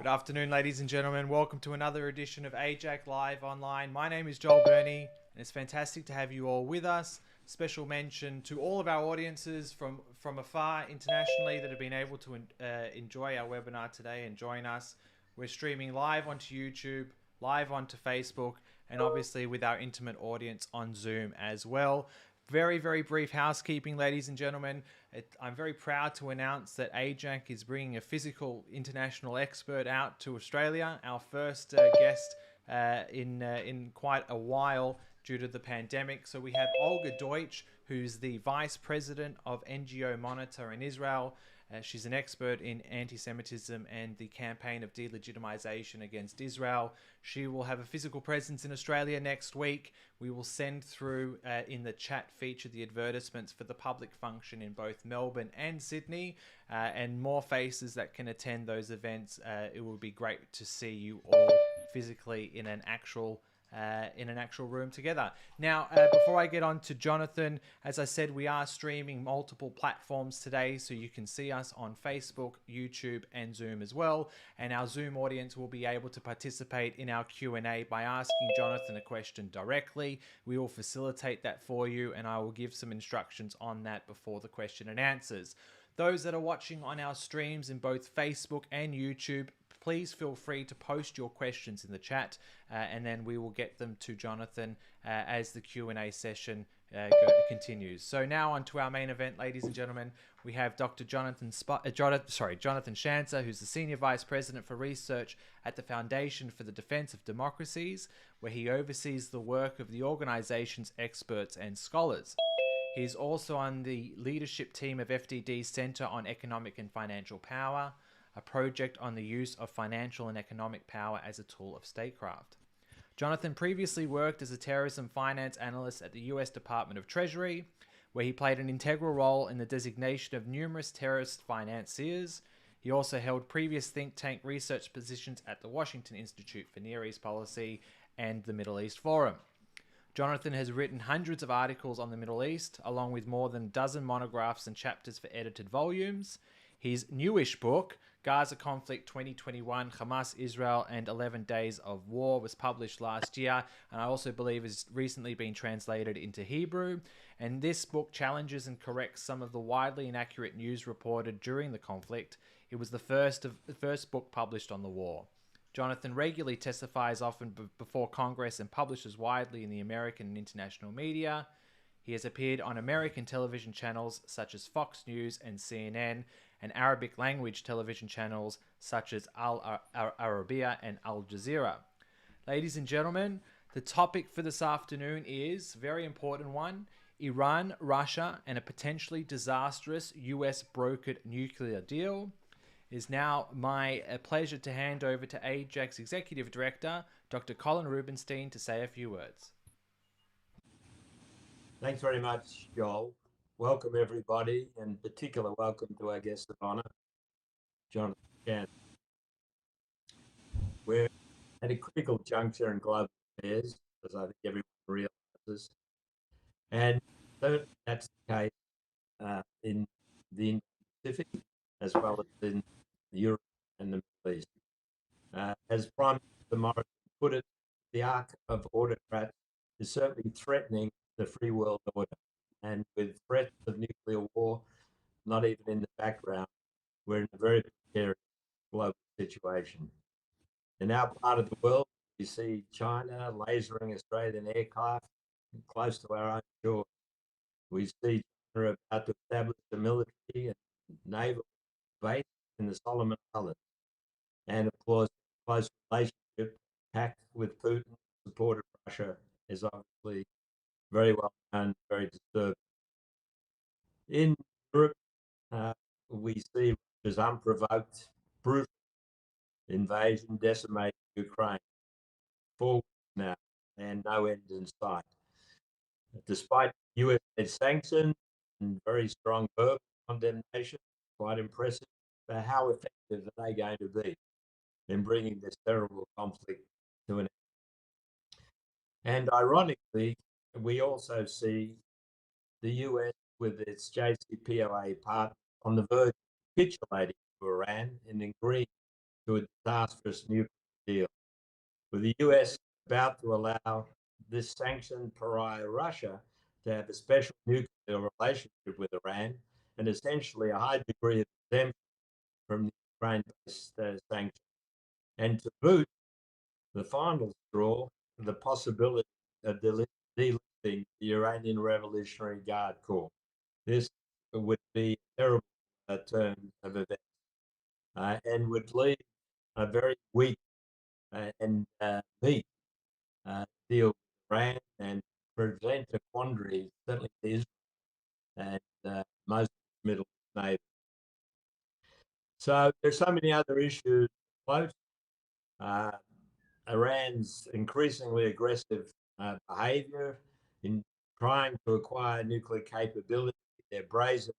Afternoon, ladies and gentlemen. Welcome to another edition of AIJAC Live Online. My name is Joel Burney, and it's fantastic to have you all with us. Special mention to all of our audiences from afar internationally that have been able to enjoy our webinar today and join us. We're streaming live onto YouTube, live onto Facebook, and obviously with our intimate audience on Zoom as well. Very, very brief housekeeping, ladies and gentlemen. I'm very proud to announce that AIJAC is bringing a physical international expert out to Australia, our first guest in quite a while due to the pandemic. So we have Olga Deutsch, who's the Vice President of NGO Monitor in Israel. She's an expert in anti-Semitism and the campaign of delegitimization against Israel. She will have a physical presence in Australia next week. We will send through in the chat feature the advertisements for the public function in both Melbourne and Sydney, and more faces that can attend those events. It will be great to see you all physically in an actual room together. Now, before I get on to Jonathan, as I said, we are streaming multiple platforms today, so you can see us on Facebook, YouTube, and Zoom as well. And our Zoom audience will be able to participate in our Q&A by asking Jonathan a question directly. We will facilitate that for you, and I will give some instructions on that before the question and answers. Those that are watching on our streams in both Facebook and YouTube, please feel free to post your questions in the chat, and then we will get them to Jonathan as the Q&A session continues. So now on to our main event, ladies and gentlemen. We have Dr. Jonathan Schanzer, who's the Senior Vice President for Research at the Foundation for the Defense of Democracies, where he oversees the work of the organization's experts and scholars. He's also on the leadership team of FDD's Center on Economic and Financial Power, a project on the use of financial and economic power as a tool of statecraft. Jonathan previously worked as a terrorism finance analyst at the US Department of Treasury, where he played an integral role in the designation of numerous terrorist financiers. He also held previous think tank research positions at the Washington Institute for Near East Policy and the Middle East Forum. Jonathan has written hundreds of articles on the Middle East, along with more than a dozen monographs and chapters for edited volumes. His newish book, Gaza Conflict 2021, Hamas, Israel, and 11 Days of War, was published last year, and I also believe has recently been translated into Hebrew. And this book challenges and corrects some of the widely inaccurate news reported during the conflict. It was the first book published on the war. Jonathan regularly testifies often before Congress and publishes widely in the American and international media. He has appeared on American television channels such as Fox News and CNN, and Arabic language television channels such as Al Arabiya and Al Jazeera. Ladies and gentlemen, the topic for this afternoon is a very important one: Iran, Russia, and a potentially disastrous US brokered nuclear deal. It is now my pleasure to hand over to AIJAC's Executive Director, Dr. Colin Rubenstein, to say a few words. Thanks very much, Joel. Welcome, everybody, and particular welcome to our guest of honor, Jonathan Schanzer. We're at a critical juncture in global affairs, as I think everyone realizes. And that's the case in the Indo-Pacific, as well as in Europe and the Middle East. As Prime Minister Morrison put it, the arc of autocrats is certainly threatening the free world order. And with threats of nuclear war not even in the background, we're in a very precarious global situation. In our part of the world, we see China lasering Australian aircraft close to our own shores. We see China about to establish a military and naval base in the Solomon Islands. And of course, close relationship pact with Putin, support of Russia, is obviously very well known, very disturbing. In Europe, we see Russia's unprovoked, brutal invasion decimating Ukraine. 4 weeks now, and no end in sight. Despite US-led sanctions and very strong verbal condemnation, quite impressive, but how effective are they going to be in bringing this terrible conflict to an end? And ironically, we also see the US with its JCPOA partner on the verge of capitulating to Iran and agreeing to a disastrous nuclear deal, with the US about to allow this sanctioned pariah Russia to have a special nuclear relationship with Iran and essentially a high degree of exemption from the Ukraine-based sanctions. And to boot, the final straw, the possibility of delisting the Iranian Revolutionary Guard Corps. This would be a terrible turn of events and would leave a very weak and meek deal with Iran and present a quandary, certainly to Israel and most Middle East neighbors. So there's so many other issues afloat. Iran's increasingly aggressive behavior in trying to acquire nuclear capability, their brazen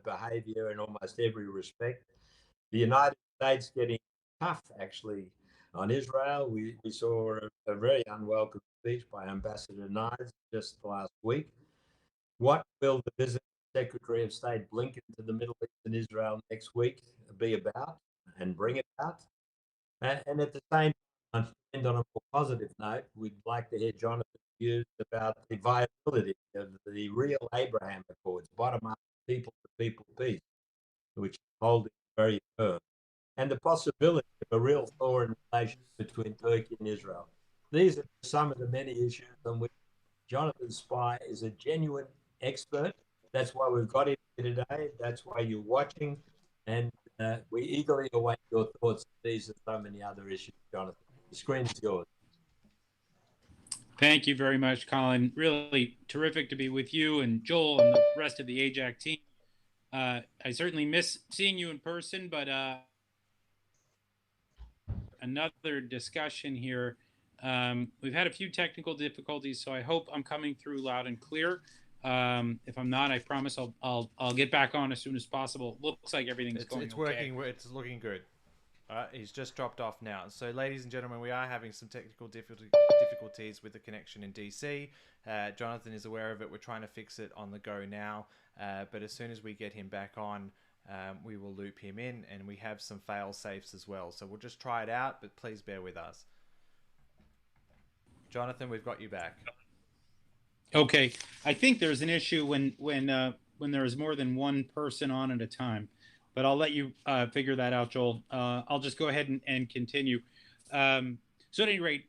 behavior in almost every respect. The United States getting tough, actually, on Israel. We saw a very unwelcome speech by Ambassador Knives just last week. What will the visit of Secretary of State Blinken to the Middle East and Israel next week be about and bring about? And at the same time, and on a more positive note, we'd like to hear Jonathan's views about the viability of the real Abraham Accords, bottom-up, people-to-people peace, which is holding very firm, and the possibility of a real thaw in relations between Turkey and Israel. These are some of the many issues on which Jonathan Spy is a genuine expert. That's why we've got him here today. That's why you're watching. And we eagerly await your thoughts on these and so many other issues, Jonathan. The screen is yours. Thank you very much, Colin. Really terrific to be with you and Joel and the rest of the AIJAC team. I certainly miss seeing you in person, but another discussion here. We've had a few technical difficulties, so I hope I'm coming through loud and clear. If I'm not, I promise I'll get back on as soon as possible. Looks like everything's going. It's working. It's looking good. He's just dropped off now. So, ladies and gentlemen, we are having some technical difficulties with the connection in DC. Jonathan is aware of it. We're trying to fix it on the go now. But as soon as we get him back on, we will loop him in, and we have some fail safes as well. So we'll just try it out, but please bear with us. Jonathan, we've got you back. Okay, I think there's an issue when there is more than one person on at a time, but I'll let you figure that out, Joel. I'll just go ahead and continue. So at any rate,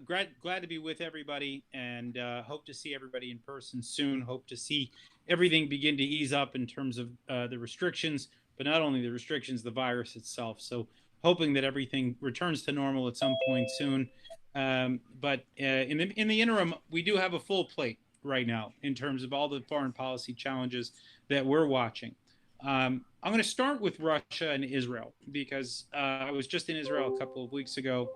glad to be with everybody, and hope to see everybody in person soon. Hope to see everything begin to ease up in terms of the restrictions, but not only the restrictions, the virus itself. So hoping that everything returns to normal at some point soon. But in the interim, we do have a full plate right now in terms of all the foreign policy challenges that we're watching. I'm going to start with Russia and Israel because I was just in Israel a couple of weeks ago.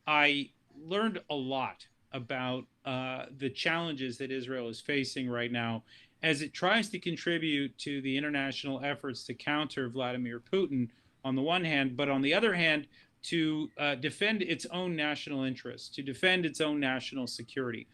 I learned a lot about the challenges that Israel is facing right now as it tries to contribute to the international efforts to counter Vladimir Putin on the one hand, but on the other hand, to defend its own national interests, to defend its own national security.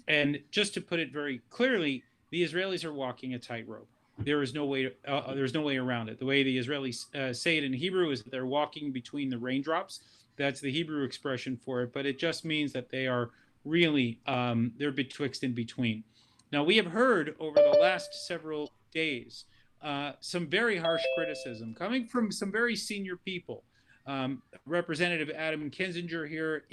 And just to put it very clearly, the Israelis are walking a tightrope. There's no way around it. The way the Israelis say it in Hebrew is that they're walking between the raindrops. That's the Hebrew expression for it, but it just means that they are really, they're betwixt and between. Now, we have heard over the last several days some very harsh criticism coming from some very senior people. Representative Adam Kinzinger here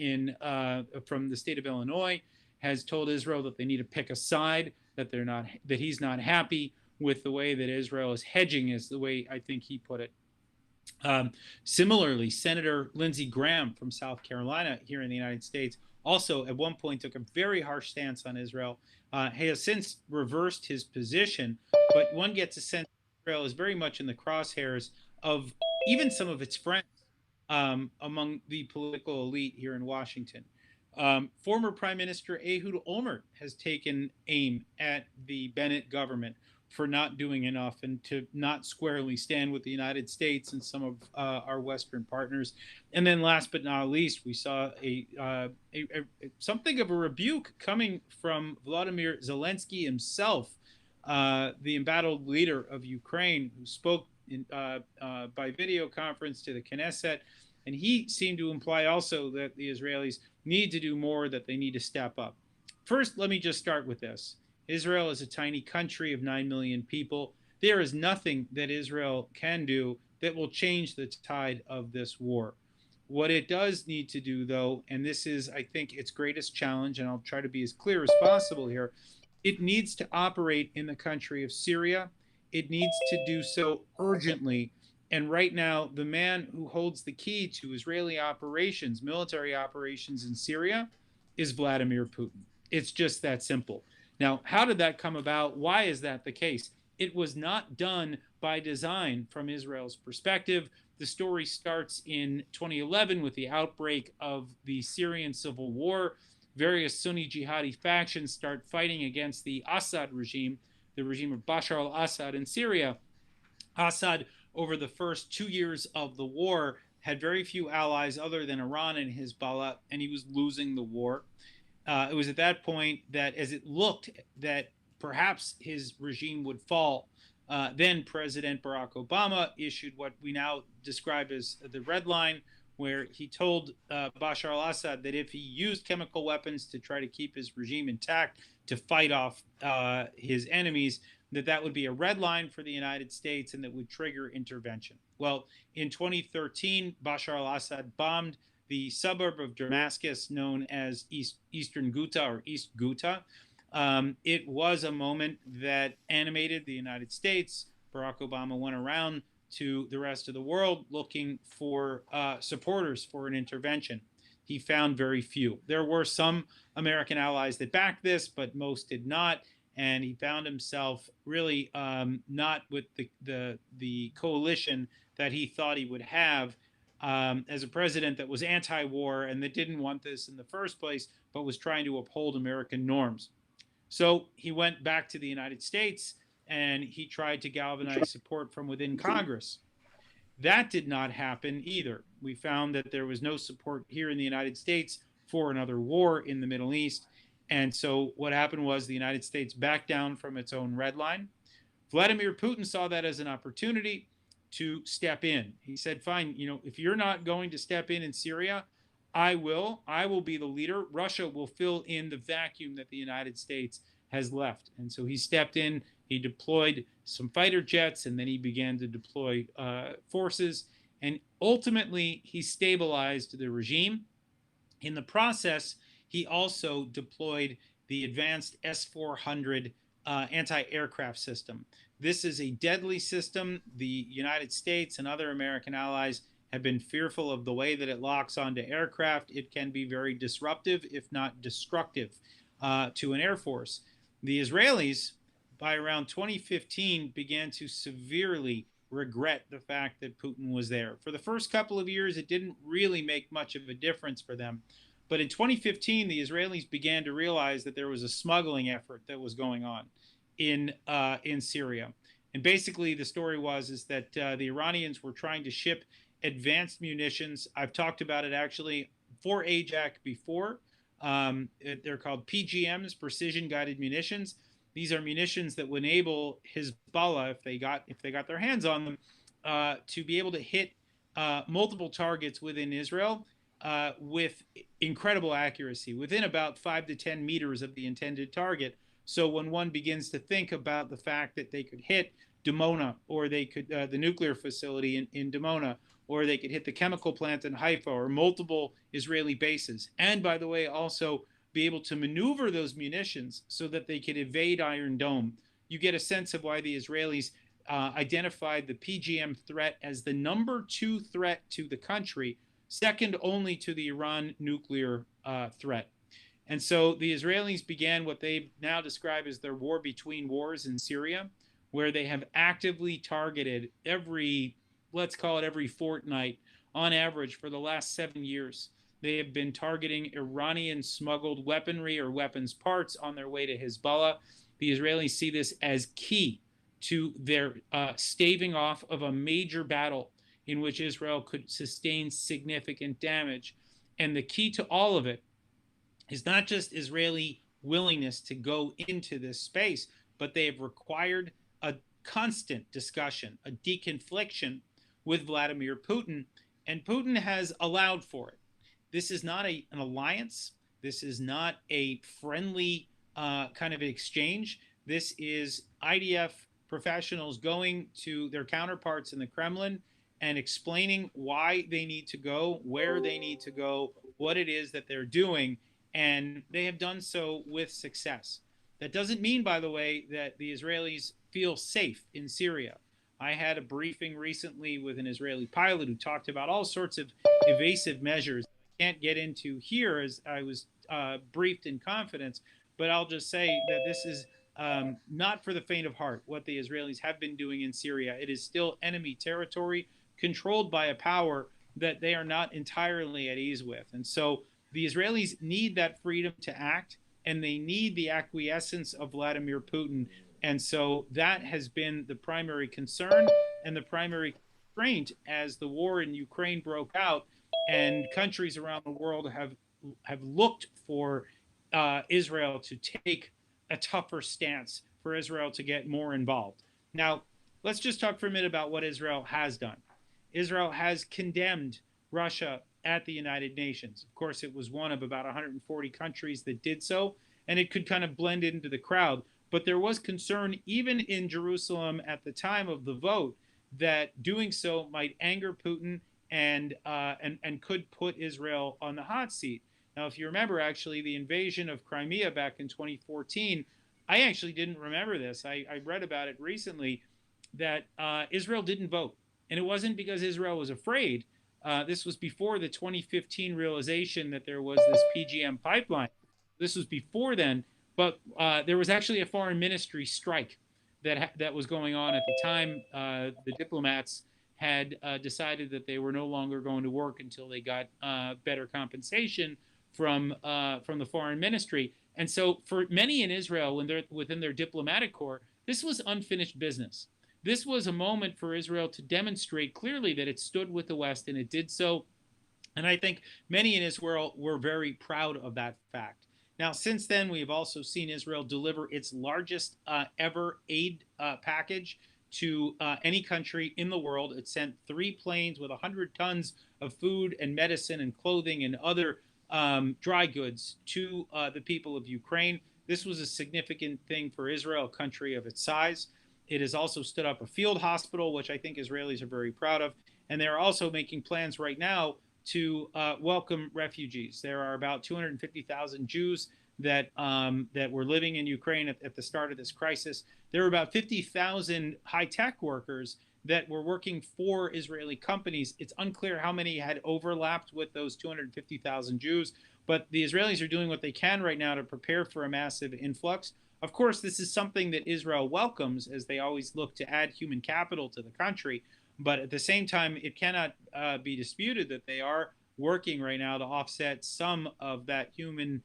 from the state of Illinois has told Israel that they need to pick a side, that he's not happy with the way that Israel is hedging, is the way I think he put it. Similarly, Senator Lindsey Graham from South Carolina here in the United States also at one point took a very harsh stance on Israel. He has since reversed his position, but one gets a sense that Israel is very much in the crosshairs of even some of its friends among the political elite here in Washington. Former Prime Minister Ehud Olmert has taken aim at the Bennett government for not doing enough and to not squarely stand with the United States and some of our Western partners. And then last but not least, we saw something of a rebuke coming from Vladimir Zelensky himself, the embattled leader of Ukraine, who spoke by video conference to the Knesset And he seemed to imply also that the Israelis need to do more, that they need to step up. First, let me just start with this. Israel is a tiny country of 9 million people. There is nothing that Israel can do that will change the tide of this war. What it does need to do, though, and this is, I think, its greatest challenge, and I'll try to be as clear as possible here, it needs to operate in the country of Syria. It needs to do so urgently. And right now, the man who holds the key to Israeli operations, military operations in Syria, is Vladimir Putin. It's just that simple. Now, how did that come about? Why is that the case? It was not done by design from Israel's perspective. The story starts in 2011 with the outbreak of the Syrian civil war. Various Sunni jihadi factions start fighting against the Assad regime, the regime of Bashar al-Assad in Syria. Assad, over the first 2 years of the war, had very few allies other than Iran and Hezbollah, and he was losing the war. It was at that point that, as it looked that perhaps his regime would fall, then President Barack Obama issued what we now describe as the red line, where he told Bashar al-Assad that if he used chemical weapons to try to keep his regime intact, to fight off his enemies, that would be a red line for the United States and that would trigger intervention. Well, in 2013, Bashar al-Assad bombed the suburb of Damascus known as Eastern Ghouta or East Ghouta. It was a moment that animated the United States. Barack Obama went around to the rest of the world looking for supporters for an intervention. He found very few. There were some American allies that backed this, but most did not. And he found himself really not with the coalition that he thought he would have as a president that was anti-war and that didn't want this in the first place, but was trying to uphold American norms. So he went back to the United States and he tried to galvanize support from within Congress. That did not happen either. We found that there was no support here in the United States for another war in the Middle East. And so what happened was the United States backed down from its own red line. Vladimir Putin saw that as an opportunity to step in. He said, fine, if you're not going to step in Syria, I will. I will be the leader. Russia will fill in the vacuum that the United States has left. And so he stepped in. He deployed some fighter jets, and then he began to deploy forces. And ultimately, he stabilized the regime. In the process, he also deployed the advanced S-400 anti-aircraft system. This is a deadly system. The United States and other American allies have been fearful of the way that it locks onto aircraft. It can be very disruptive, if not destructive, to an air force. The Israelis, by around 2015, began to severely regret the fact that Putin was there. For the first couple of years, it didn't really make much of a difference for them. But in 2015, the Israelis began to realize that there was a smuggling effort that was going on in Syria. And basically, the story is that the Iranians were trying to ship advanced munitions. I've talked about it actually for AIJAC before. They're called PGMs, precision guided munitions. These are munitions that would enable Hezbollah, if they got their hands on them, to be able to hit multiple targets within Israel with incredible accuracy, within about 5 to 10 meters of the intended target. So when one begins to think about the fact that they could hit Dimona, or they could the nuclear facility in Dimona, or they could hit the chemical plant in Haifa, or multiple Israeli bases, and by the way, also be able to maneuver those munitions so that they could evade Iron Dome, you get a sense of why the Israelis identified the PGM threat as the #2 threat to the country, second only to the Iran nuclear threat. And so the Israelis began what they now describe as their war between wars in Syria, where they have actively targeted let's call it every fortnight, on average for the last 7 years. They have been targeting Iranian smuggled weaponry or weapons parts on their way to Hezbollah. The Israelis see this as key to their staving off of a major battle in which Israel could sustain significant damage. And the key to all of it is not just Israeli willingness to go into this space, but they have required a constant discussion, a deconfliction with Vladimir Putin And Putin has allowed for it. This is not an alliance. This is not a friendly kind of exchange. This is IDF professionals going to their counterparts in the Kremlin and explaining why they need to go, where they need to go, what it is that they're doing. And they have done so with success. That doesn't mean, by the way, that the Israelis feel safe in Syria. I had a briefing recently with an Israeli pilot who talked about all sorts of evasive measures I can't get into here as I was briefed in confidence, but I'll just say that this is not for the faint of heart what the Israelis have been doing in Syria. It is still enemy territory controlled by a power that they are not entirely at ease with. And so the Israelis need that freedom to act, and they need the acquiescence of Vladimir Putin. And so that has been the primary concern and the primary constraint as the war in Ukraine broke out, and countries around the world have looked for Israel to take a tougher stance, for Israel to get more involved. Now, let's just talk for a minute about what Israel has done. Israel has condemned Russia at the United Nations. Of course, it was one of about 140 countries that did so, and it could kind of blend into the crowd. But there was concern, even in Jerusalem at the time of the vote, that doing so might anger Putin and could put Israel on the hot seat. Now, if you remember, actually, the invasion of Crimea back in 2014, I actually didn't remember this. I read about it recently, that Israel didn't vote. And it wasn't because Israel was afraid. This was before the 2015 realization that there was this PGM pipeline. This was before then, but there was actually a foreign ministry strike that was going on at the time. The diplomats had decided that they were no longer going to work until they got better compensation from the foreign ministry. And so for many in Israel, when they're within their diplomatic corps, this was unfinished business. This was a moment for Israel to demonstrate clearly that it stood with the West, and it did so. And I think many in Israel were very proud of that fact. Now, since then, we have also seen Israel deliver its largest ever aid package to any country in the world. It sent 3 planes with 100 tons of food and medicine and clothing and other dry goods to the people of Ukraine. This was a significant thing for Israel, a country of its size. It has also stood up a field hospital, which I think Israelis are very proud of. And they're also making plans right now to welcome refugees. There are about 250,000 Jews that were living in Ukraine at the start of this crisis. There were about 50,000 high-tech workers that were working for Israeli companies. It's unclear how many had overlapped with those 250,000 Jews, but the Israelis are doing what they can right now to prepare for a massive influx. Of course, this is something that Israel welcomes, as they always look to add human capital to the country. But at the same time, it cannot be disputed that they are working right now to offset some of that human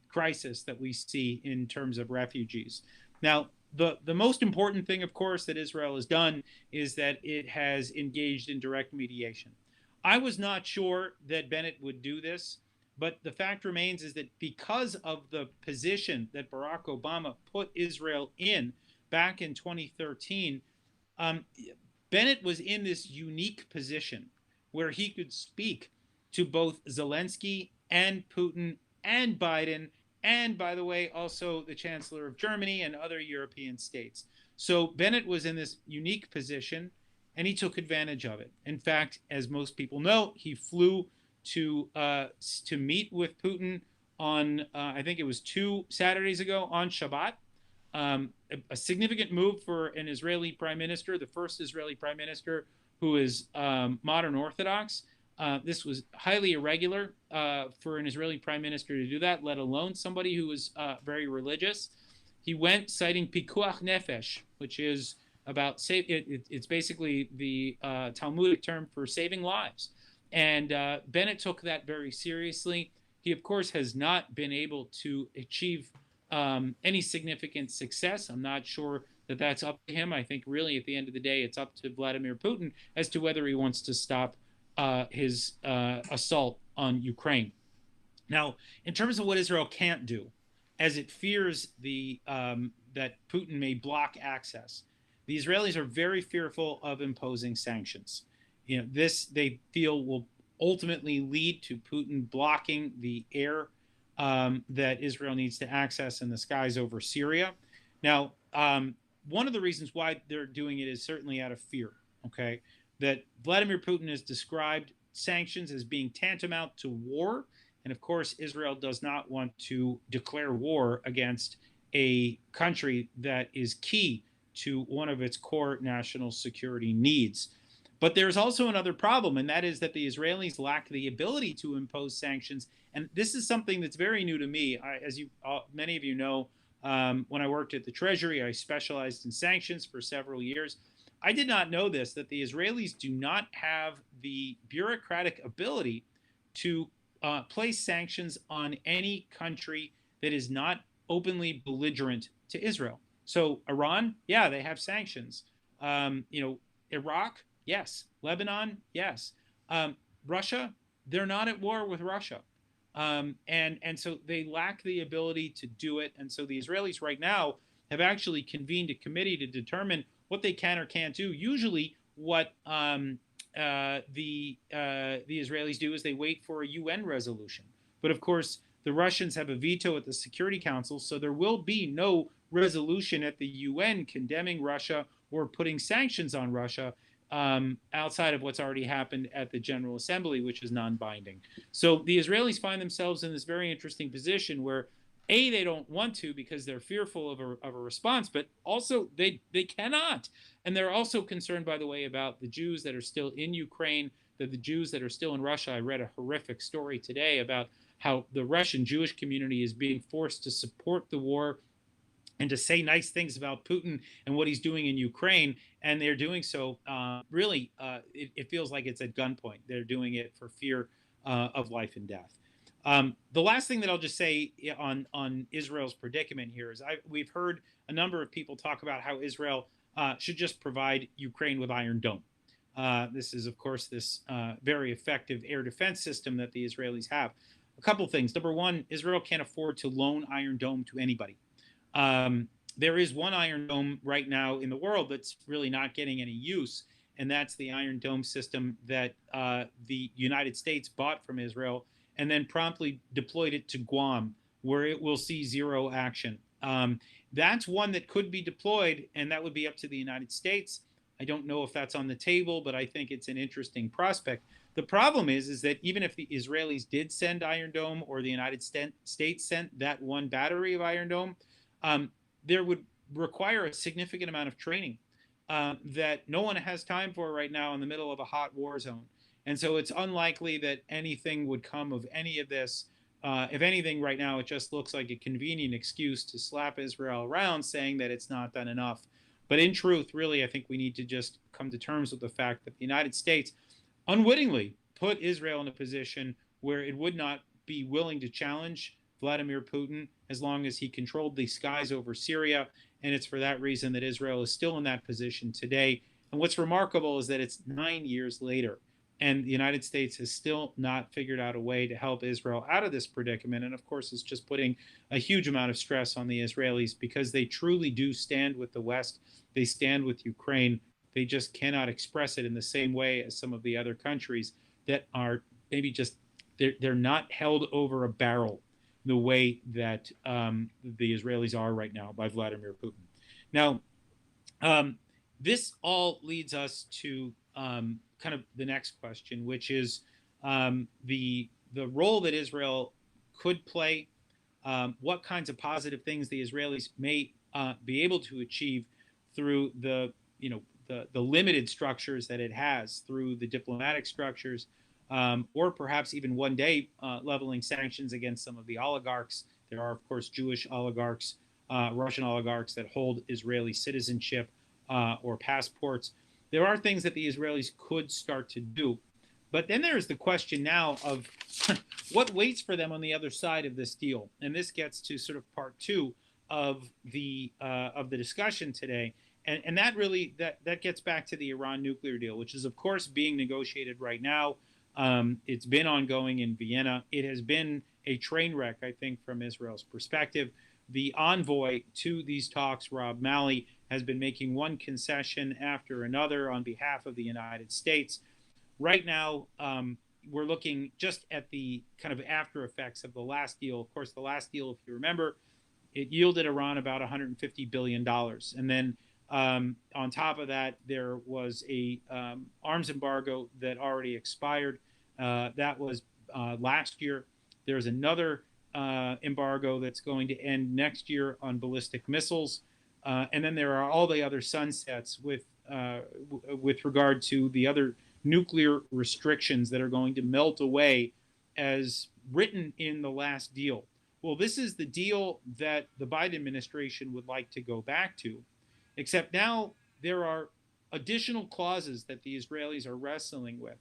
crisis that we see in terms of refugees. Now, the most important thing, of course, that Israel has done is that it has engaged in direct mediation. I was not sure that Bennett would do this, but the fact remains is that because of the position that Barack Obama put Israel in back in 2013, Bennett was in this unique position where he could speak to both Zelensky and Putin and Biden, and, by the way, also the Chancellor of Germany and other European states. So Bennett was in this unique position, and he took advantage of it. In fact, as most people know, he flew to meet with Putin on, I think it was 2 Saturdays ago, on Shabbat. A significant move for an Israeli prime minister, the first Israeli prime minister who is modern Orthodox. This was highly irregular for an Israeli prime minister to do that, let alone somebody who was very religious. He went citing pikuach nefesh, which is about it's basically the Talmudic term for saving lives. And Bennett took that very seriously. He, of course, has not been able to achieve any significant success. I'm not sure that that's up to him. I think really at the end of the day, it's up to Vladimir Putin as to whether he wants to stop his assault on Ukraine. Now, in terms of what Israel can't do, as it fears that Putin may block access, the Israelis are very fearful of imposing sanctions. This they feel will ultimately lead to Putin blocking the air that Israel needs to access in the skies over Syria. Now, one of the reasons why they're doing it is certainly out of fear, okay? That Vladimir Putin has described sanctions as being tantamount to war. And of course, Israel does not want to declare war against a country that is key to one of its core national security needs. But there's also another problem, and that is that the Israelis lack the ability to impose sanctions. And this is something that's very new to me. As many of you know, when I worked at the Treasury, I specialized in sanctions for several years. I did not know this, that the Israelis do not have the bureaucratic ability to place sanctions on any country that is not openly belligerent to Israel. So Iran, yeah, they have sanctions. Iraq, yes. Lebanon, yes. Russia, they're not at war with Russia. And so they lack the ability to do it. And so the Israelis right now have actually convened a committee to determine what they can or can't do. Usually what the Israelis do is they wait for a UN resolution. But of course, the Russians have a veto at the Security Council, so there will be no resolution at the UN condemning Russia or putting sanctions on Russia outside of what's already happened at the General Assembly, which is non-binding. So the Israelis find themselves in this very interesting position where, A, they don't want to because they're fearful of a response, but also they cannot. And they're also concerned, by the way, about the Jews that are still in Ukraine, that the Jews that are still in Russia. I read a horrific story today about how the Russian Jewish community is being forced to support the war and to say nice things about Putin and what he's doing in Ukraine. And they're doing so, it feels like it's at gunpoint. They're doing it for fear of life and death. The last thing that I'll just say on Israel's predicament here is we've heard a number of people talk about how Israel should just provide Ukraine with Iron Dome. This is, of course, this very effective air defense system that the Israelis have. A couple things. Number one, Israel can't afford to loan Iron Dome to anybody. There is one Iron Dome right now in the world that's really not getting any use, and that's the Iron Dome system that the United States bought from Israel and then promptly deployed it to Guam, where it will see zero action. That's one that could be deployed, and that would be up to the United States. I don't know if that's on the table, but I think it's an interesting prospect. The problem is that even if the Israelis did send Iron Dome or the United States sent that one battery of Iron Dome, there would require a significant amount of training that no one has time for right now in the middle of a hot war zone. And so it's unlikely that anything would come of any of this. If anything, right now, it just looks like a convenient excuse to slap Israel around, saying that it's not done enough. But in truth, really, I think we need to just come to terms with the fact that the United States unwittingly put Israel in a position where it would not be willing to challenge Vladimir Putin as long as he controlled the skies over Syria. And it's for that reason that Israel is still in that position today. And what's remarkable is that it's 9 years later, and the United States has still not figured out a way to help Israel out of this predicament. And of course, it's just putting a huge amount of stress on the Israelis because they truly do stand with the West. They stand with Ukraine. They just cannot express it in the same way as some of the other countries that are maybe just, they're not held over a barrel the way that the Israelis are right now by Vladimir Putin. Now, this all leads us to kind of the next question, which is the role that Israel could play, what kinds of positive things the Israelis may be able to achieve through the limited structures that it has, through the diplomatic structures, or perhaps even one day leveling sanctions against some of the oligarchs. There are, of course, Jewish oligarchs, Russian oligarchs that hold Israeli citizenship or passports. There are things that the Israelis could start to do. But then there's the question now of what waits for them on the other side of this deal. And this gets to sort of part two of the discussion today. And that really, that gets back to the Iran nuclear deal, which is, of course, being negotiated right now. It's been ongoing in Vienna. It has been a train wreck, I think, from Israel's perspective. The envoy to these talks, Rob Malley, has been making one concession after another on behalf of the United States. right now, we're looking just at the kind of after effects of the last deal. Of course, the last deal, if you remember, it yielded Iran about $150 billion. And then on top of that, there was a arms embargo that already expired. That was last year. There's another embargo that's going to end next year on ballistic missiles. And then there are all the other sunsets with regard to the other nuclear restrictions that are going to melt away as written in the last deal. Well, this is the deal that the Biden administration would like to go back to, except now there are additional clauses that the Israelis are wrestling with.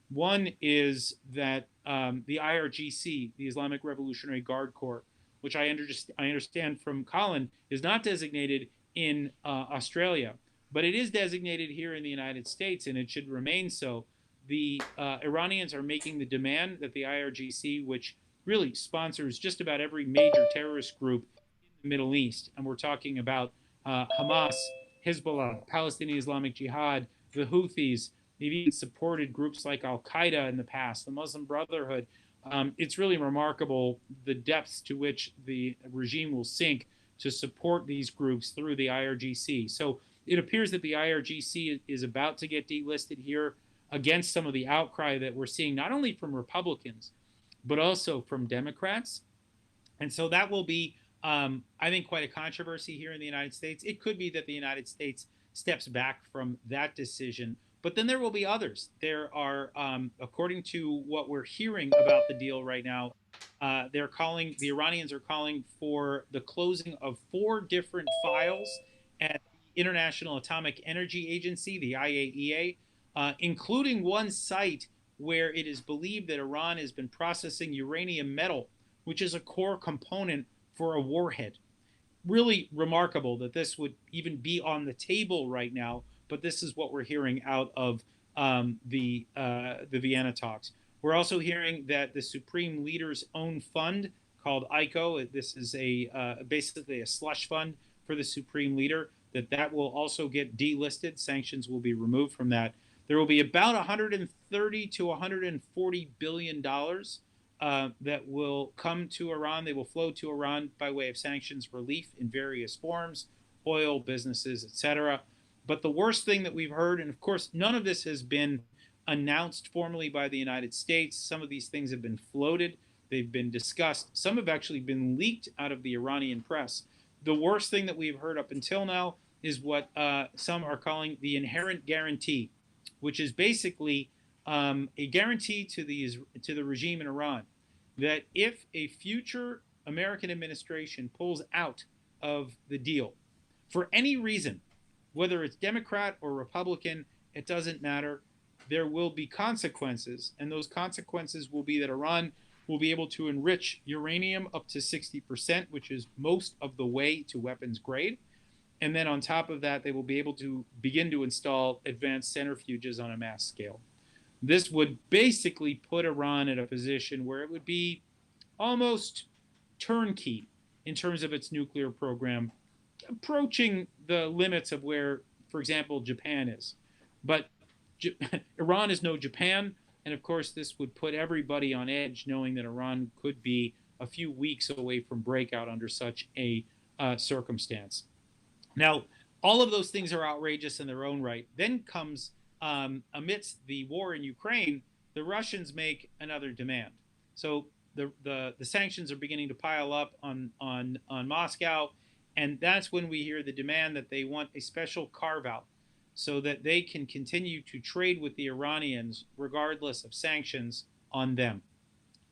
One is that the IRGC, the Islamic Revolutionary Guard Corps, which I understand from Colin, is not designated in Australia, but it is designated here in the United States, and it should remain so. The Iranians are making the demand that the IRGC, which really sponsors just about every major terrorist group in the Middle East, and we're talking about Hamas, Hezbollah, Palestinian Islamic Jihad, the Houthis. They've even supported groups like Al-Qaeda in the past, the Muslim Brotherhood. It's really remarkable the depths to which the regime will sink to support these groups through the IRGC. So it appears that the IRGC is about to get delisted here against some of the outcry that we're seeing, not only from Republicans, but also from Democrats. And so that will be, I think, quite a controversy here in the United States. It could be that the United States steps back from that decision, but then there will be others. There are, according to what we're hearing about the deal right now, the Iranians are calling for the closing of 4 different files at the International Atomic Energy Agency, the IAEA, including one site where it is believed that Iran has been processing uranium metal, which is a core component for a warhead. Really remarkable that this would even be on the table right now, but this is what we're hearing out of the Vienna talks. We're also hearing that the Supreme Leader's own fund called AIJAC, this is basically a slush fund for the Supreme Leader, that will also get delisted. Sanctions will be removed from that. There will be about $130 to $140 billion that will come to Iran. They will flow to Iran by way of sanctions relief in various forms, oil, businesses, etc. But the worst thing that we've heard, and of course, none of this has been announced formally by the United States. Some of these things have been floated. They've been discussed. Some have actually been leaked out of the Iranian press. The worst thing that we've heard up until now is what some are calling the inherent guarantee, which is basically a guarantee to the regime in Iran that if a future American administration pulls out of the deal for any reason, whether it's Democrat or Republican, it doesn't matter, there will be consequences, and those consequences will be that Iran will be able to enrich uranium up to 60%, which is most of the way to weapons grade. And then on top of that, they will be able to begin to install advanced centrifuges on a mass scale. This would basically put Iran in a position where it would be almost turnkey in terms of its nuclear program, approaching the limits of where, for example, Japan is. But Iran is no Japan, and of course this would put everybody on edge, knowing that Iran could be a few weeks away from breakout under such a circumstance. Now, all of those things are outrageous in their own right. Then comes, amidst the war in Ukraine, the Russians make another demand. So the sanctions are beginning to pile up on Moscow, and that's when we hear the demand that they want a special carve-out so that they can continue to trade with the Iranians regardless of sanctions on them.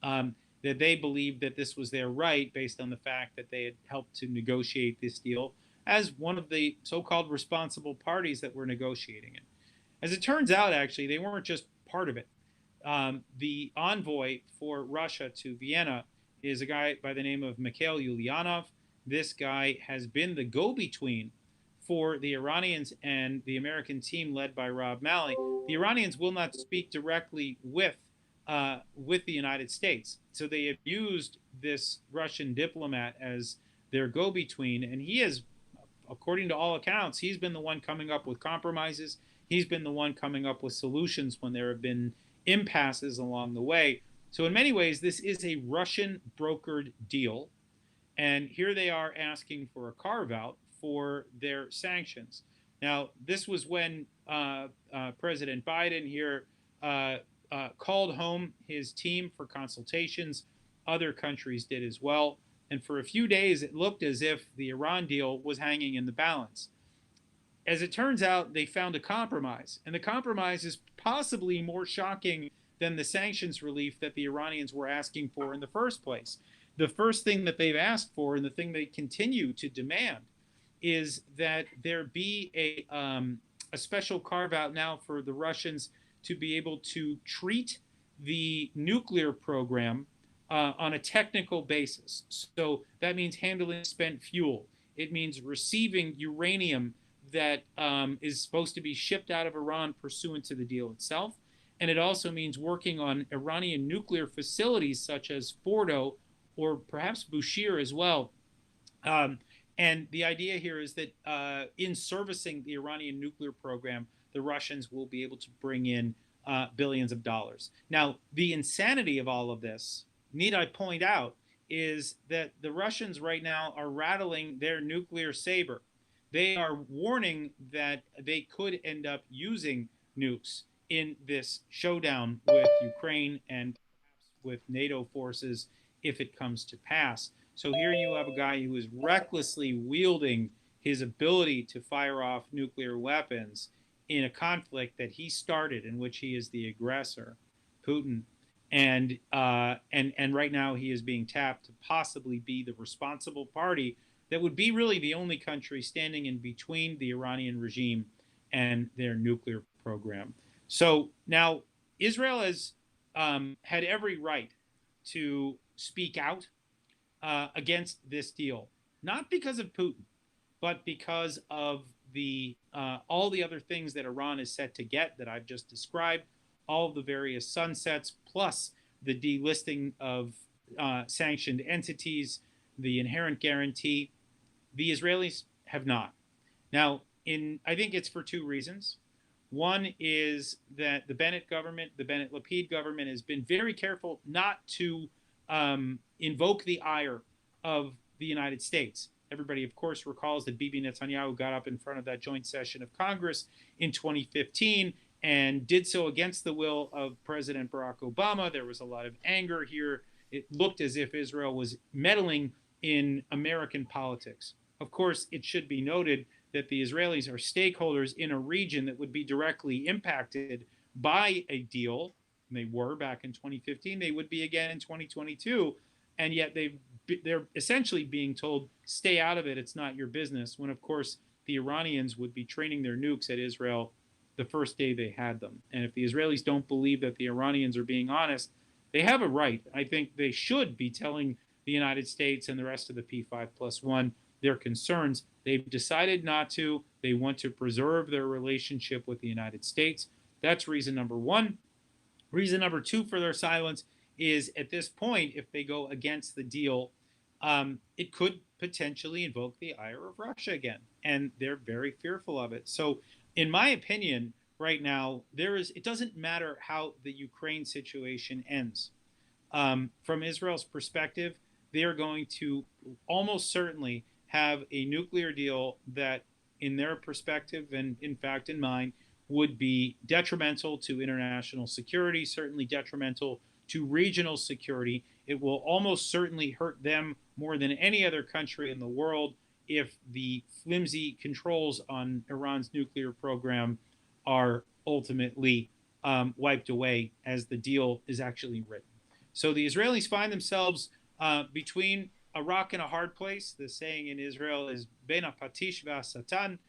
That they believe that this was their right based on the fact that they had helped to negotiate this deal as one of the so-called responsible parties that were negotiating it. As it turns out, actually, they weren't just part of it. The envoy for Russia to Vienna is a guy by the name of Mikhail Ulyanov. This guy has been the go-between for the Iranians and the American team led by Rob Malley. The Iranians will not speak directly with the United States. So they have used this Russian diplomat as their go-between, and he is, according to all accounts, he's been the one coming up with compromises. He's been the one coming up with solutions when there have been impasses along the way. So in many ways, this is a Russian brokered deal. And here they are asking for a carve out for their sanctions. Now, this was when President Biden here called home his team for consultations. Other countries did as well. And for a few days, it looked as if the Iran deal was hanging in the balance. As it turns out, they found a compromise. And the compromise is possibly more shocking than the sanctions relief that the Iranians were asking for in the first place. The first thing that they've asked for, and the thing they continue to demand, is that there be a special carve out now for the Russians to be able to treat the nuclear program on a technical basis. So that means handling spent fuel. It means receiving uranium that is supposed to be shipped out of Iran pursuant to the deal itself. And it also means working on Iranian nuclear facilities such as Fordo or perhaps Bushehr as well. And the idea here is that in servicing the Iranian nuclear program, the Russians will be able to bring in billions of dollars. Now, the insanity of all of this, need I point out, is that the Russians right now are rattling their nuclear saber. They are warning that they could end up using nukes in this showdown with Ukraine and perhaps with NATO forces if it comes to pass. So here you have a guy who is recklessly wielding his ability to fire off nuclear weapons in a conflict that he started, in which he is the aggressor, Putin. And right now he is being tapped to possibly be the responsible party that would be really the only country standing in between the Iranian regime and their nuclear program. So now Israel has had every right to speak out against this deal, not because of Putin, but because of the all the other things that Iran is set to get that I've just described, all of the various sunsets, plus the delisting of sanctioned entities, the inherent guarantee. The Israelis have not. Now, I think it's for two reasons. One is that the Bennett government, the Bennett-Lapid government, has been very careful not to invoke the ire of the United States. Everybody, of course, recalls that Bibi Netanyahu got up in front of that joint session of Congress in 2015 and did so against the will of President Barack Obama. There was a lot of anger here. It looked as if Israel was meddling in American politics. Of course, it should be noted that the Israelis are stakeholders in a region that would be directly impacted by a deal. They were back in 2015. They would be again in 2022. And yet they're essentially being told, stay out of it. It's not your business. When, of course, the Iranians would be training their nukes at Israel the first day they had them. And if the Israelis don't believe that the Iranians are being honest, they have a right. I think they should be telling the United States and the rest of the P5+1 their concerns. They've decided not to. They want to preserve their relationship with the United States. That's reason number one. Reason number two for their silence is, at this point, if they go against the deal, it could potentially invoke the ire of Russia again. And they're very fearful of it. So in my opinion, right now, it doesn't matter how the Ukraine situation ends. From Israel's perspective, they are going to almost certainly have a nuclear deal that, in their perspective, and in fact in mine, would be detrimental to international security, certainly detrimental to regional security. It will almost certainly hurt them more than any other country in the world if the flimsy controls on Iran's nuclear program are ultimately wiped away as the deal is actually written. So the Israelis find themselves between a rock and a hard place. The saying in Israel is ben patish v'asatan,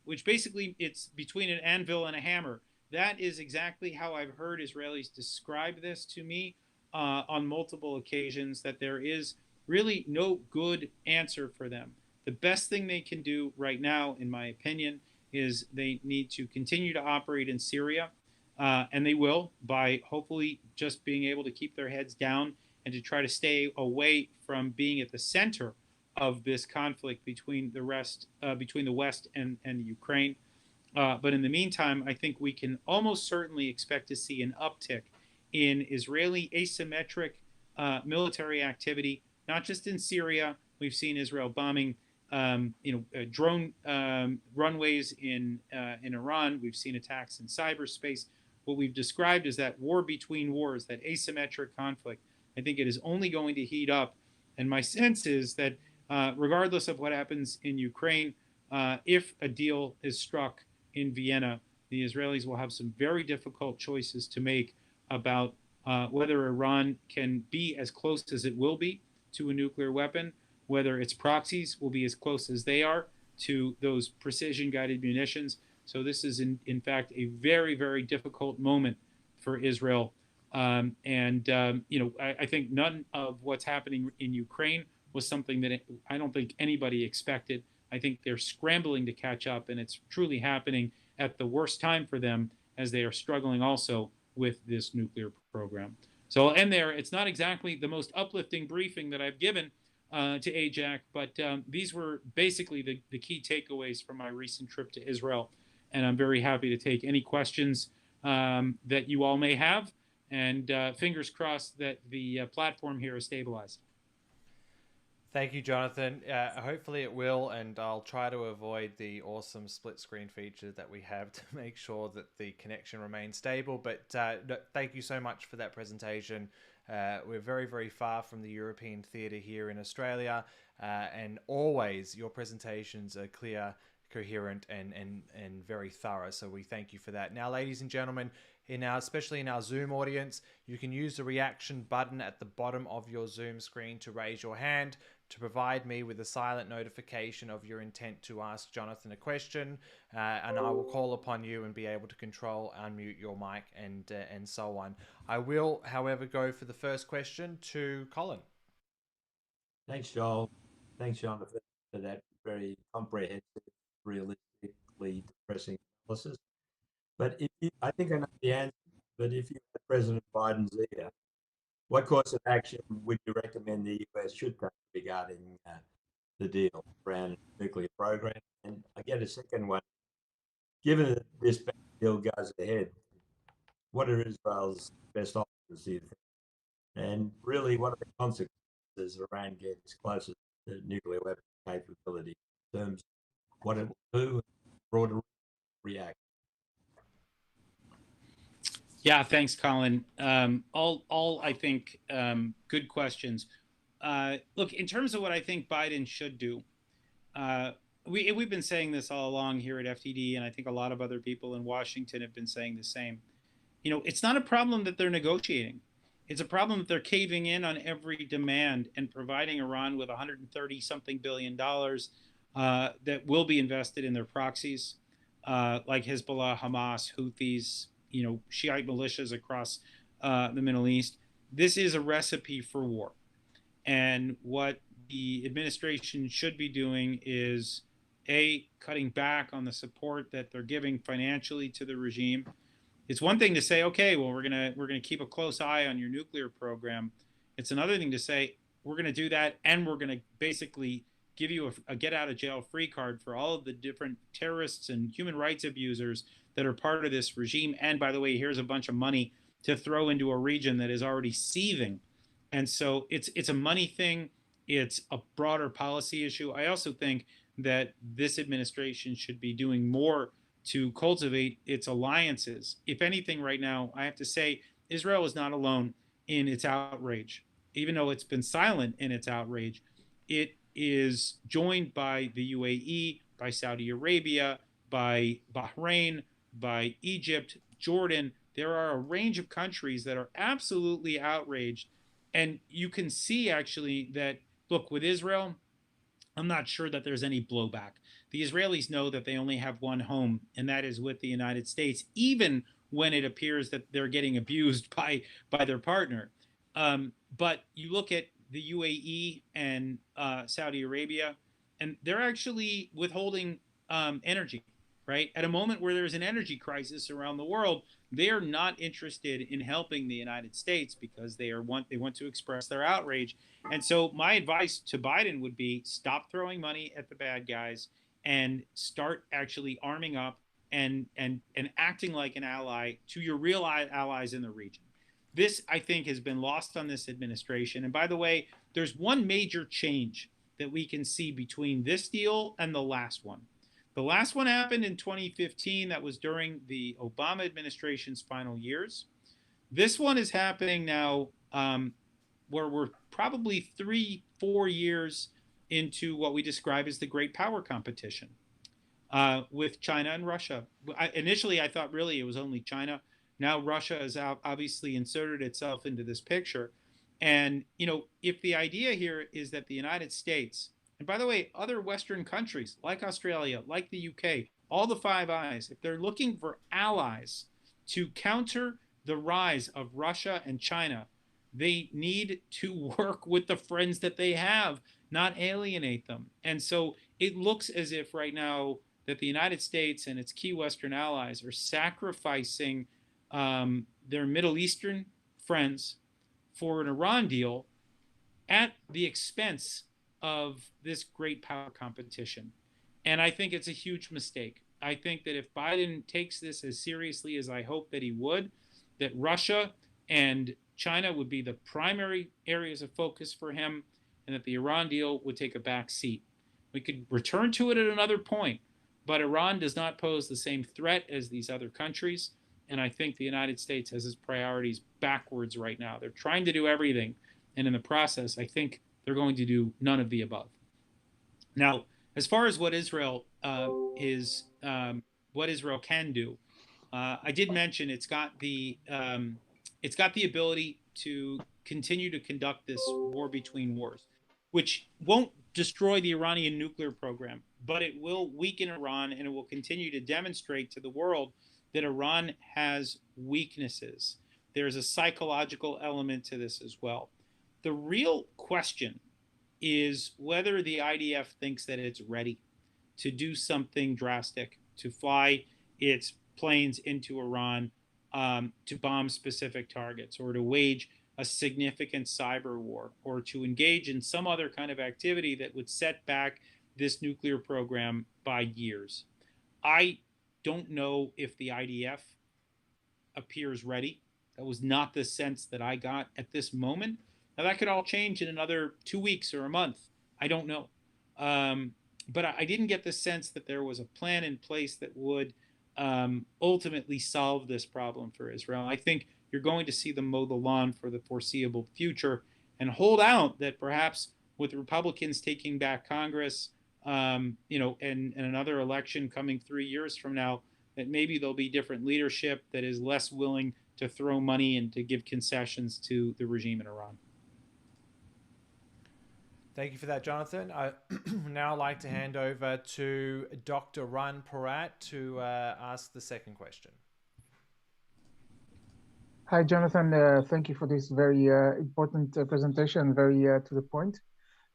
which basically it's between an anvil and a hammer. That is exactly how I've heard Israelis describe this to me on multiple occasions, that there is really no good answer for them. The best thing they can do right now, in my opinion, is they need to continue to operate in Syria, and they will, by hopefully just being able to keep their heads down and to try to stay away from being at the center of this conflict between the West and the Ukraine. But in the meantime, I think we can almost certainly expect to see an uptick in Israeli asymmetric military activity, not just in Syria. We've seen Israel bombing, drone runways in Iran. We've seen attacks in cyberspace. What we've described as that war between wars, that asymmetric conflict. I think it is only going to heat up. And my sense is that regardless of what happens in Ukraine, if a deal is struck in Vienna, the Israelis will have some very difficult choices to make about whether Iran can be as close as it will be to a nuclear weapon, whether its proxies will be as close as they are to those precision-guided munitions. So this is, in fact, a very, very difficult moment for Israel. I think none of what's happening in Ukraine was something that I don't think anybody expected. I think they're scrambling to catch up, and it's truly happening at the worst time for them as they are struggling also with this nuclear program. So I'll end there. It's not exactly the most uplifting briefing that I've given to AIJAC, but these were basically the key takeaways from my recent trip to Israel. And I'm very happy to take any questions that you all may have. And fingers crossed that the platform here is stabilized. Thank you, Jonathan. Hopefully it will, and I'll try to avoid the awesome split screen feature that we have to make sure that the connection remains stable. But thank you so much for that presentation. We're very, very far from the European theatre here in Australia, and always your presentations are clear, coherent, and very thorough. So we thank you for that. Now, ladies and gentlemen, especially in our Zoom audience, you can use the reaction button at the bottom of your Zoom screen to raise your hand to provide me with a silent notification of your intent to ask Jonathan a question, and I will call upon you and be able to unmute your mic and so on. I will, however, go for the first question to Colin. Thanks, Joel. Thanks, Jonathan, for that very comprehensive, realistically depressing analysis. But I think I know the answer, but if you had President Biden's ear, what course of action would you recommend the US should take regarding the deal around the nuclear program? And I get a second one. Given that this deal goes ahead, what are Israel's best options, do you think? And really, what are the consequences Iran gets closer to nuclear weapon capability in terms of what it will do and broader reaction? Yeah, thanks, Colin. All I think good questions. Look, in terms of what I think Biden should do, we've been saying this all along here at FTD, and I think a lot of other people in Washington have been saying the same. It's not a problem that they're negotiating. It's a problem that they're caving in on every demand and providing Iran with $130-something billion that will be invested in their proxies, like Hezbollah, Hamas, Houthis, Shiite militias across the Middle East. This is a recipe for war. And what the administration should be doing is, A, cutting back on the support that they're giving financially to the regime. It's one thing to say, okay, well, we're gonna keep a close eye on your nuclear program. It's another thing to say, we're gonna do that, and we're gonna basically give you a get out of jail free card for all of the different terrorists and human rights abusers that are part of this regime. And by the way, here's a bunch of money to throw into a region that is already seething. And so it's a money thing. It's a broader policy issue. I also think that this administration should be doing more to cultivate its alliances. If anything, right now, I have to say, Israel is not alone in its outrage. Even though it's been silent in its outrage, it is joined by the UAE, by Saudi Arabia, by Bahrain, by Egypt, Jordan. There are a range of countries that are absolutely outraged. And you can see actually that, look, with Israel, I'm not sure that there's any blowback. The Israelis know that they only have one home, and that is with the United States, even when it appears that they're getting abused by their partner. But you look at the UAE and Saudi Arabia, and they're actually withholding energy, right? At a moment where there's an energy crisis around the world, they are not interested in helping the United States because they want to express their outrage. And so my advice to Biden would be, stop throwing money at the bad guys and start actually arming up and acting like an ally to your real allies in the region. This, I think, has been lost on this administration. And by the way, there's one major change that we can see between this deal and the last one. The last one happened in 2015. That was during the Obama administration's final years. This one is happening now, where we're probably 3-4 years into what we describe as the great power competition with China and Russia. Initially, I thought really it was only China. Now Russia has obviously inserted itself into this picture. And, you know, if the idea here is that the United States, and by the way, other Western countries like Australia, like the UK, all the Five Eyes, if they're looking for allies to counter the rise of Russia and China, they need to work with the friends that they have, not alienate them. And so it looks as if right now that the United States and its key Western allies are sacrificing their Middle Eastern friends for an Iran deal at the expense of this great power competition. And I think it's a huge mistake. I think that if Biden takes this as seriously as I hope that he would, that Russia and China would be the primary areas of focus for him, and that the Iran deal would take a back seat. We could return to it at another point, but Iran does not pose the same threat as these other countries. And I think the United States has its priorities backwards right now. They're trying to do everything. And in the process, I think they're going to do none of the above. Now, as far as what Israel what Israel can do, I did mention it's got the ability to continue to conduct this war between wars, which won't destroy the Iranian nuclear program, but it will weaken Iran, and it will continue to demonstrate to the world that Iran has weaknesses. There's a psychological element to this as well. The real question is whether the IDF thinks that it's ready to do something drastic, to fly its planes into Iran, to bomb specific targets, or to wage a significant cyber war, or to engage in some other kind of activity that would set back this nuclear program by years. I don't know if the IDF appears ready. That was not the sense that I got at this moment. Now, that could all change in another 2 weeks or a month. I don't know. But I didn't get the sense that there was a plan in place that would ultimately solve this problem for Israel. I think you're going to see them mow the lawn for the foreseeable future and hold out that perhaps with Republicans taking back Congress, and another election coming 3 years from now, that maybe there'll be different leadership that is less willing to throw money and to give concessions to the regime in Iran. Thank you for that, Jonathan. I now like to hand over to Dr. Ran Porat to ask the second question. Hi, Jonathan. Thank you for this very important presentation, very to the point.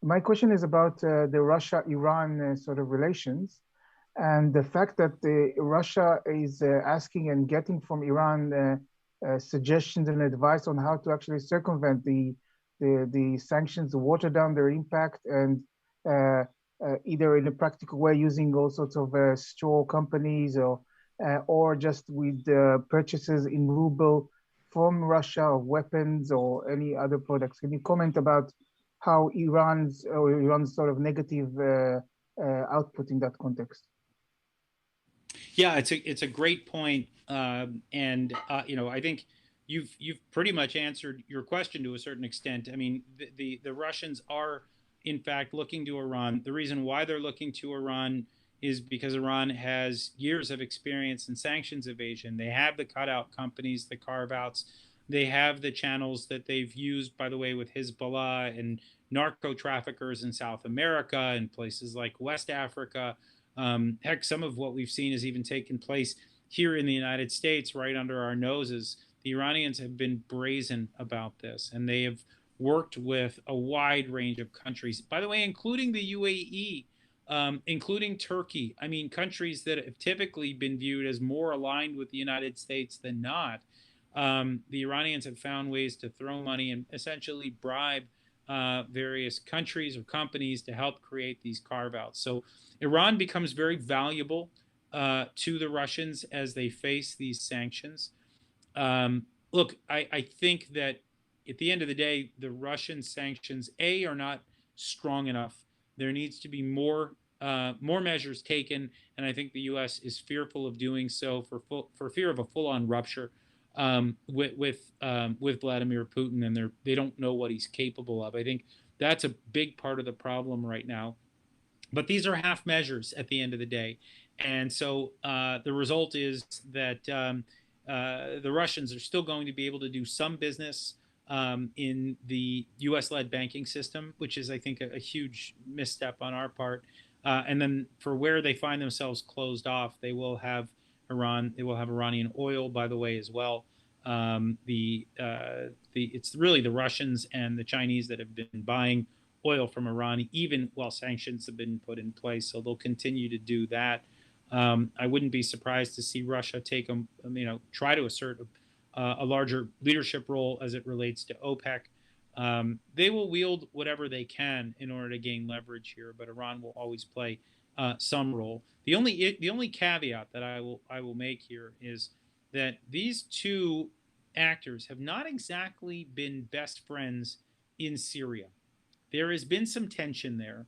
My question is about the Russia-Iran sort of relations, and the fact that Russia is asking and getting from Iran suggestions and advice on how to actually circumvent the sanctions, water down their impact, and either in a practical way using all sorts of straw companies or just with purchases in ruble from Russia of weapons or any other products. Can you comment about how Iran's sort of negative output in that context? Yeah, it's a great point, and I think you've pretty much answered your question to a certain extent. I mean, the Russians are in fact looking to Iran. The reason why they're looking to Iran is because Iran has years of experience in sanctions evasion. They have the cutout companies, the carve-outs. They have the channels that they've used, by the way, with Hezbollah and narco traffickers in South America and places like West Africa. Heck, some of what we've seen has even taken place here in the United States, right under our noses. The Iranians have been brazen about this, and they have worked with a wide range of countries, by the way, including the UAE, including Turkey. I mean, countries that have typically been viewed as more aligned with the United States than not. The Iranians have found ways to throw money and essentially bribe various countries or companies to help create these carve-outs. So Iran becomes very valuable to the Russians as they face these sanctions. Look, I think that at the end of the day, the Russian sanctions, are not strong enough. There needs to be more measures taken, and I think the U.S. is fearful of doing so for fear of a full-on rupture with Vladimir Putin, and they don't know what he's capable of. I think that's a big part of the problem right now. But these are half measures at the end of the day, and so the result is that the Russians are still going to be able to do some business in the U.S.-led banking system, which is, I think, a huge misstep on our part. And then for where they find themselves closed off, they will have Iran. They will have Iranian oil, by the way, as well. It's really the Russians and the Chinese that have been buying oil from Iran, even while sanctions have been put in place. So they'll continue to do that. I wouldn't be surprised to see Russia try to assert a larger leadership role as it relates to OPEC. They will wield whatever they can in order to gain leverage here, but Iran will always play some role. The only caveat that I will make here is that these two actors have not exactly been best friends in Syria. There has been some tension there.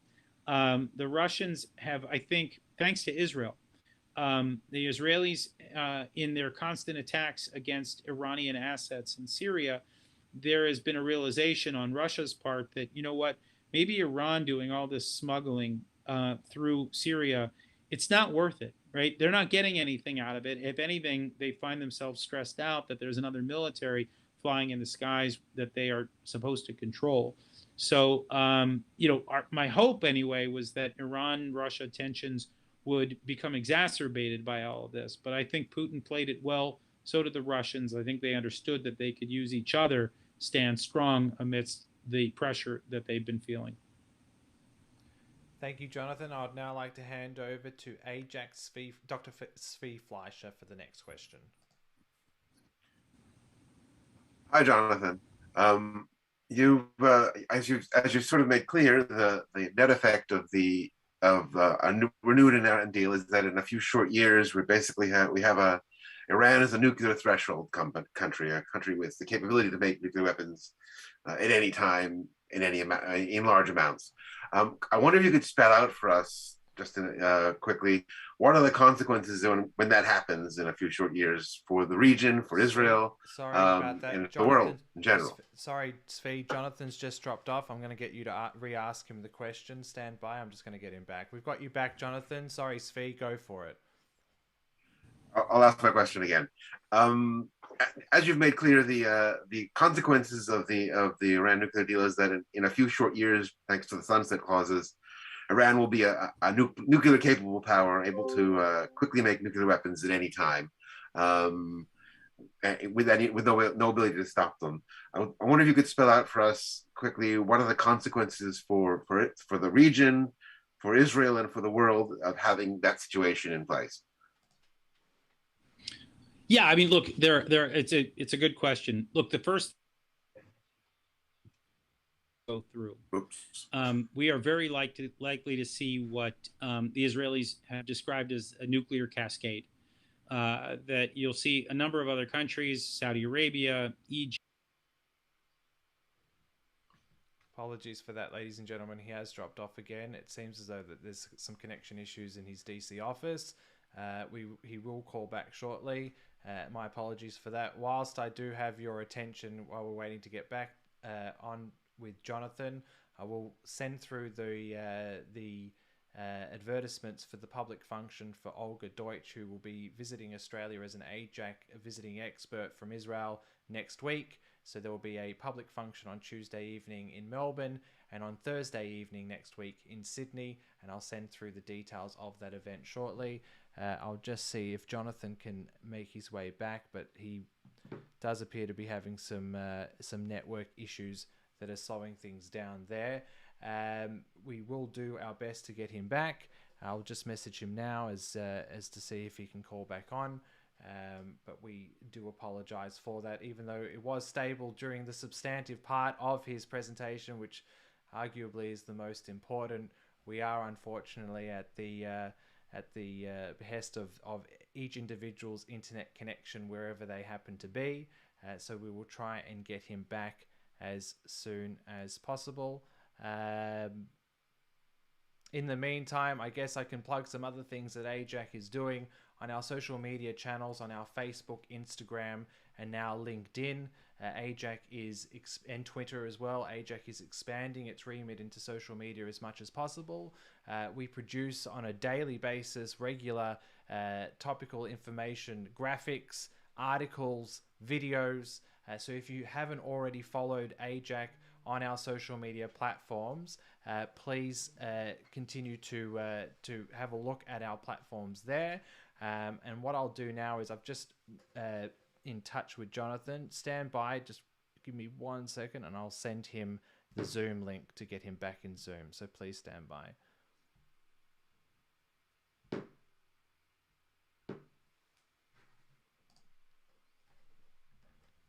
The Russians have, I think, thanks to Israel, the Israelis, in their constant attacks against Iranian assets in Syria, there has been a realization on Russia's part that, you know what, maybe Iran doing all this smuggling through Syria, it's not worth it, right? They're not getting anything out of it. If anything, they find themselves stressed out that there's another military flying in the skies that they are supposed to control. So, my hope anyway was that Iran-Russia tensions would become exacerbated by all of this. But I think Putin played it well. So did the Russians. I think they understood that they could use each other, stand strong amidst the pressure that they've been feeling. Thank you, Jonathan. I'd now like to hand over to AIJAC Dr. Svi Fleischer for the next question. Hi, Jonathan. As you sort of made clear, the net effect of a renewed Iran deal is that in a few short years we have Iran as a nuclear threshold country, a country with the capability to make nuclear weapons at any time in large amounts. I wonder if you could spell out for us just quickly what are the consequences when that happens in a few short years for the region, for Israel, sorry about that, and the world in general. Sorry, Svi, Jonathan's just dropped off. I'm going to get you to re-ask him the question. Stand by. I'm just going to get him back. We've got you back, Jonathan. Sorry, Svi, go for it. I'll ask my question again. As you've made clear, the consequences of the Iran nuclear deal is that in a few short years, thanks to the sunset clauses, Iran will be a nuclear capable power, able to quickly make nuclear weapons at any time, with no ability to stop them. I wonder if you could spell out for us quickly what are the consequences for the region, for Israel, and for the world of having that situation in place. Yeah, I mean, look, it's a good question. Look, the first go through. We are very likely to see what the Israelis have described as a nuclear cascade. That you'll see a number of other countries, Saudi Arabia, Egypt. Apologies for that, ladies and gentlemen. He has dropped off again. It seems as though that there's some connection issues in his DC office. He will call back shortly. My apologies for that. Whilst I do have your attention while we're waiting to get back on with Jonathan, I will send through the advertisements for the public function for Olga Deutsch, who will be visiting Australia as an AIJAC visiting expert from Israel next week. So there will be a public function on Tuesday evening in Melbourne and on Thursday evening next week in Sydney, and I'll send through the details of that event shortly. I'll just see if Jonathan can make his way back, but he does appear to be having some network issues that are slowing things down there. We will do our best to get him back. I'll just message him now as to see if he can call back on. But we do apologize for that, even though it was stable during the substantive part of his presentation, which arguably is the most important. We are unfortunately at the at the behest of each individual's internet connection wherever they happen to be. So we will try and get him back as soon as possible. In the meantime, I guess I can plug some other things that AIJAC is doing on our social media channels, on our Facebook, Instagram, and now LinkedIn. AIJAC is, and Twitter as well. AIJAC is expanding its remit into social media as much as possible. We produce on a daily basis regular topical information, graphics, articles, videos. So if you haven't already followed AIJAC on our social media platforms, please continue to have a look at our platforms there. And what I'll do now is I've just in touch with Jonathan. Stand by, just give me 1 second, and I'll send him the Zoom link to get him back in Zoom. So please stand by.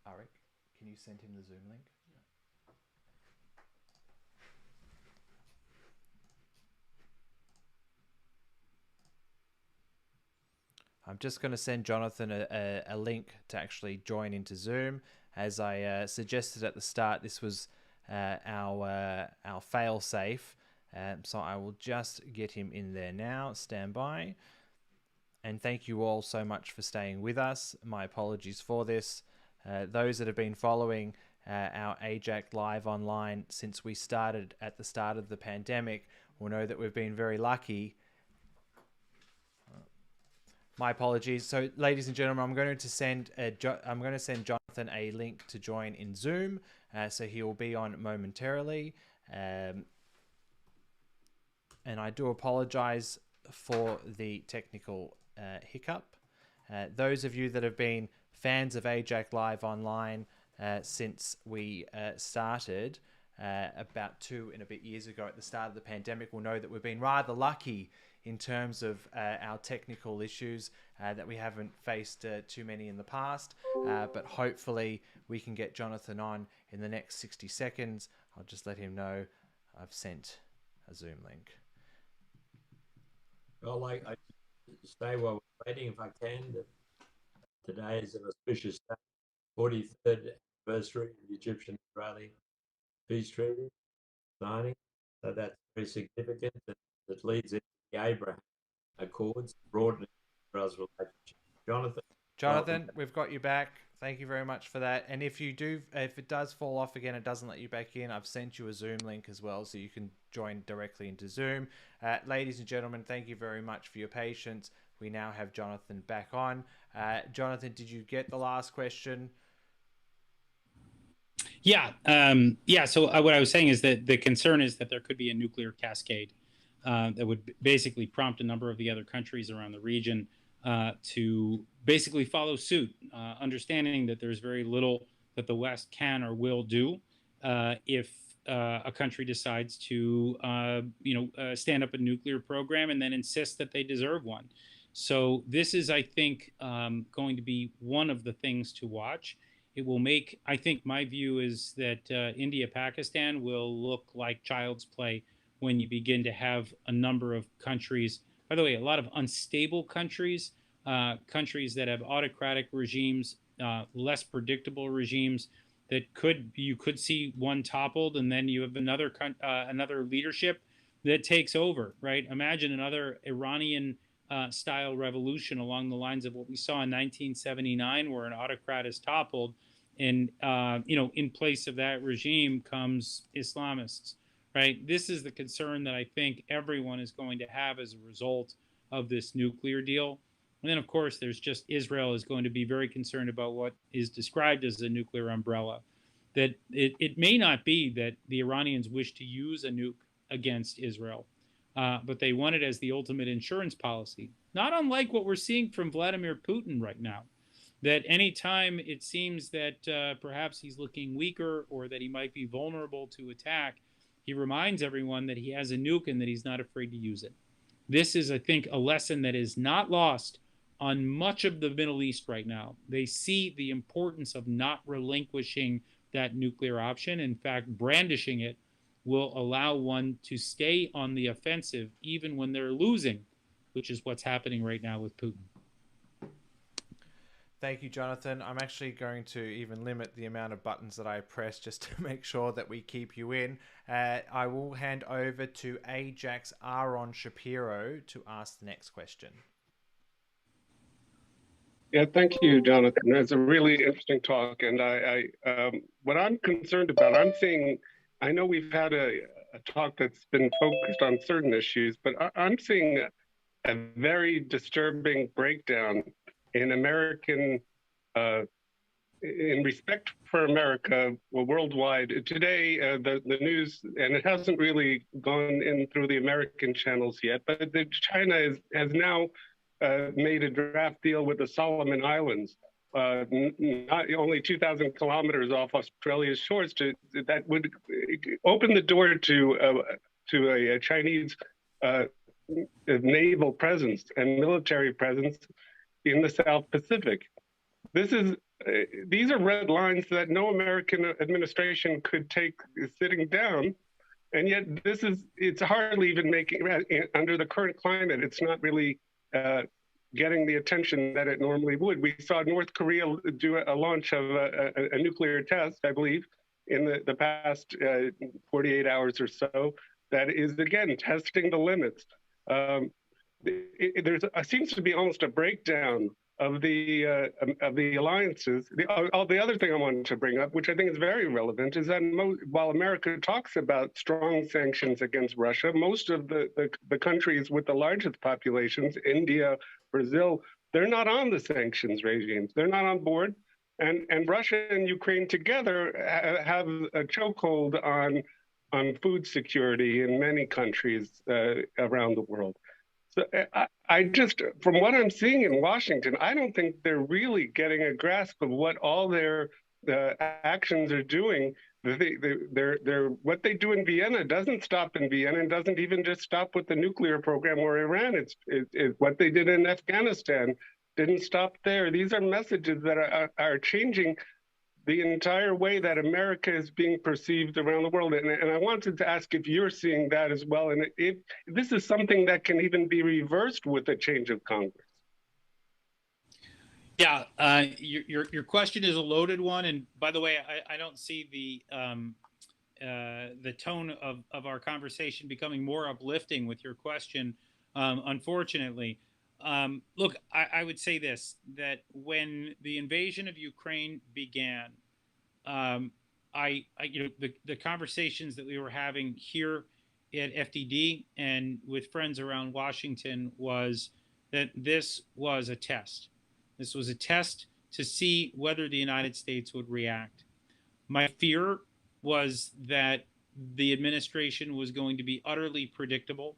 Arik, can you send him the Zoom link? I'm just going to send Jonathan a link to actually join into Zoom. As I suggested at the start, this was our fail-safe. So I will just get him in there now. Stand by. And thank you all so much for staying with us. My apologies for this. Those that have been following our AIJAC Live Online since we started at the start of the pandemic will know that we've been very lucky. My apologies. So, ladies and gentlemen, I'm going to send Jonathan a link to join in Zoom. So he will be on momentarily. And I do apologize for the technical hiccup. Those of you that have been fans of AIJAC Live Online since we started about 2 and a bit years ago at the start of the pandemic will know that we've been rather lucky in terms of our technical issues, that we haven't faced too many in the past, but hopefully we can get Jonathan on in the next 60 seconds. I'll just let him know I've sent a Zoom link. Well, I stay while we're waiting if I can. Today is an auspicious day, 43rd anniversary of the Egyptian-Israeli peace treaty signing. So that's very significant. That leads into the Abraham Accords, broadening Israel's relationship. Jonathan, we've got you back. Thank you very much for that. And if it does fall off again, it doesn't let you back in, I've sent you a Zoom link as well, so you can join directly into Zoom. Ladies and gentlemen, thank you very much for your patience. We now have Jonathan back on. Jonathan, did you get the last question? Yeah. So what I was saying is that the concern is that there could be a nuclear cascade that would basically prompt a number of the other countries around the region to basically follow suit, understanding that there's very little that the West can or will do if a country decides to, stand up a nuclear program and then insist that they deserve one. So this is, I think, going to be one of the things to watch. It will make, I think my view is that India-Pakistan will look like child's play when you begin to have a number of countries, by the way, a lot of unstable countries, countries that have autocratic regimes, less predictable regimes, that you could see one toppled, and then you have another leadership that takes over, right? Imagine another Iranian style revolution along the lines of what we saw in 1979, where an autocrat is toppled, and in place of that regime comes Islamists, right? This is the concern that I think everyone is going to have as a result of this nuclear deal. And then, of course, there's just Israel is going to be very concerned about what is described as a nuclear umbrella. That it may not be that the Iranians wish to use a nuke against Israel, but they want it as the ultimate insurance policy. Not unlike what we're seeing from Vladimir Putin right now. That anytime it seems that perhaps he's looking weaker or that he might be vulnerable to attack, he reminds everyone that he has a nuke and that he's not afraid to use it. This is, I think, a lesson that is not lost on much of the Middle East right now. They see the importance of not relinquishing that nuclear option. In fact, brandishing it will allow one to stay on the offensive even when they're losing which is what's happening right now with Putin. Thank you, Jonathan. I'm actually going to even limit the amount of buttons that I press just to make sure that we keep you in. I will hand over to AIJAC's Aaron Shapiro to ask the next question. Yeah, thank you, Jonathan. It's a really interesting talk. And what I'm concerned about, I know we've had a talk that's been focused on certain issues, but I'm seeing a very disturbing breakdown in American, in respect for America worldwide. Today, the news, and it hasn't really gone in through the American channels yet, but China has now made a draft deal with the Solomon Islands, not only 2,000 kilometers off Australia's shores, that would open the door to a Chinese naval presence and military presence in the South Pacific. These are red lines that no American administration could take sitting down, and yet it's hardly even making, under the current climate, it's not really getting the attention that it normally would. We saw North Korea do a launch of a nuclear test, I believe, in the past 48 hours or so, that is, again, testing the limits. There seems to be almost a breakdown of the alliances. The other thing I wanted to bring up, which I think is very relevant, is that while America talks about strong sanctions against Russia, most of the countries with the largest populations, India, Brazil, they're not on the sanctions regimes. They're not on board. And Russia and Ukraine together have a chokehold on food security in many countries around the world. So I just, from what I'm seeing in Washington, I don't think they're really getting a grasp of what all their actions are doing. What they do in Vienna doesn't stop in Vienna, and doesn't even just stop with the nuclear program or Iran. It's what they did in Afghanistan didn't stop there. These are messages that are changing the entire way that America is being perceived around the world. And I wanted to ask if you're seeing that as well, and if this is something that can even be reversed with a change of Congress. Yeah, your question is a loaded one, and by the way, I don't see the tone of our conversation becoming more uplifting with your question, unfortunately. Look, I would say this, that when the invasion of Ukraine began, the conversations that we were having here at FDD and with friends around Washington was that this was a test. This was a test to see whether the United States would react. My fear was that the administration was going to be utterly predictable.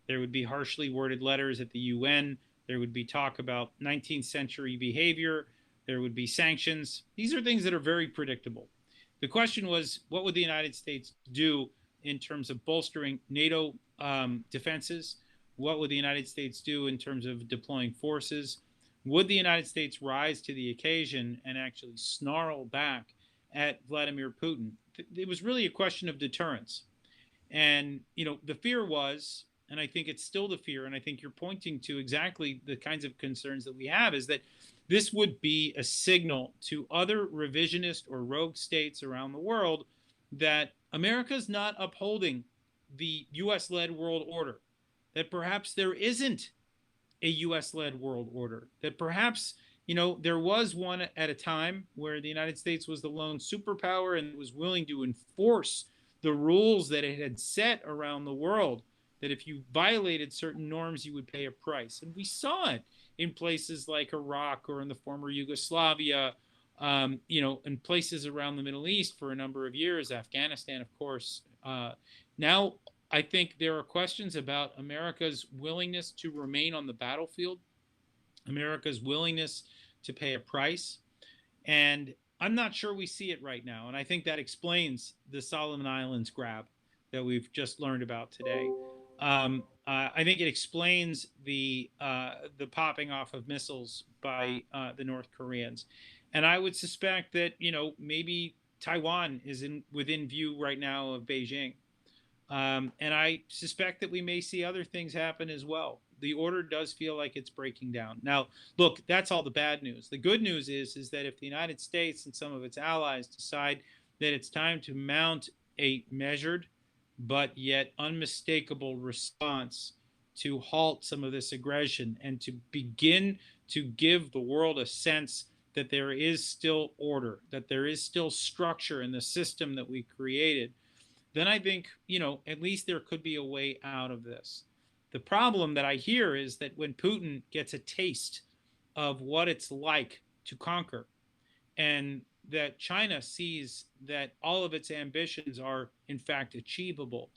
There would be harshly worded letters at the UN. There would be talk about 19th century behavior. There would be sanctions. These are things that are very predictable. The question was, what would the United States do in terms of bolstering NATO defenses? What would the United States do in terms of deploying forces? Would the United States rise to the occasion and actually snarl back at Vladimir Putin? It was really a question of deterrence. And, the fear was, and I think it's still the fear, and I think you're pointing to exactly the kinds of concerns that we have, is that this would be a signal to other revisionist or rogue states around the world that America's not upholding the U.S.-led world order, that perhaps there isn't a U.S.-led world order, that perhaps, there was one at a time where the United States was the lone superpower and was willing to enforce the rules that it had set around the world, that if you violated certain norms, you would pay a price. And we saw it in places like Iraq or in the former Yugoslavia, in places around the Middle East for a number of years, Afghanistan, of course. Now, I think there are questions about America's willingness to remain on the battlefield, America's willingness to pay a price. And I'm not sure we see it right now. And I think that explains the Solomon Islands grab that we've just learned about today. I think it explains the popping off of missiles by the North Koreans. And I would suspect that, maybe Taiwan is within view right now of Beijing. And I suspect that we may see other things happen as well. the order does feel like it's breaking down. Now, look, that's all the bad news. The good news is that if the United States and some of its allies decide that it's time to mount a measured but yet unmistakable response to halt some of this aggression and to begin to give the world a sense that there is still order, that there is still structure in the system that we created, then I think, at least there could be a way out of this. The problem that I hear is that when Putin gets a taste of what it's like to conquer, and that China sees that all of its ambitions are, in fact, achievable,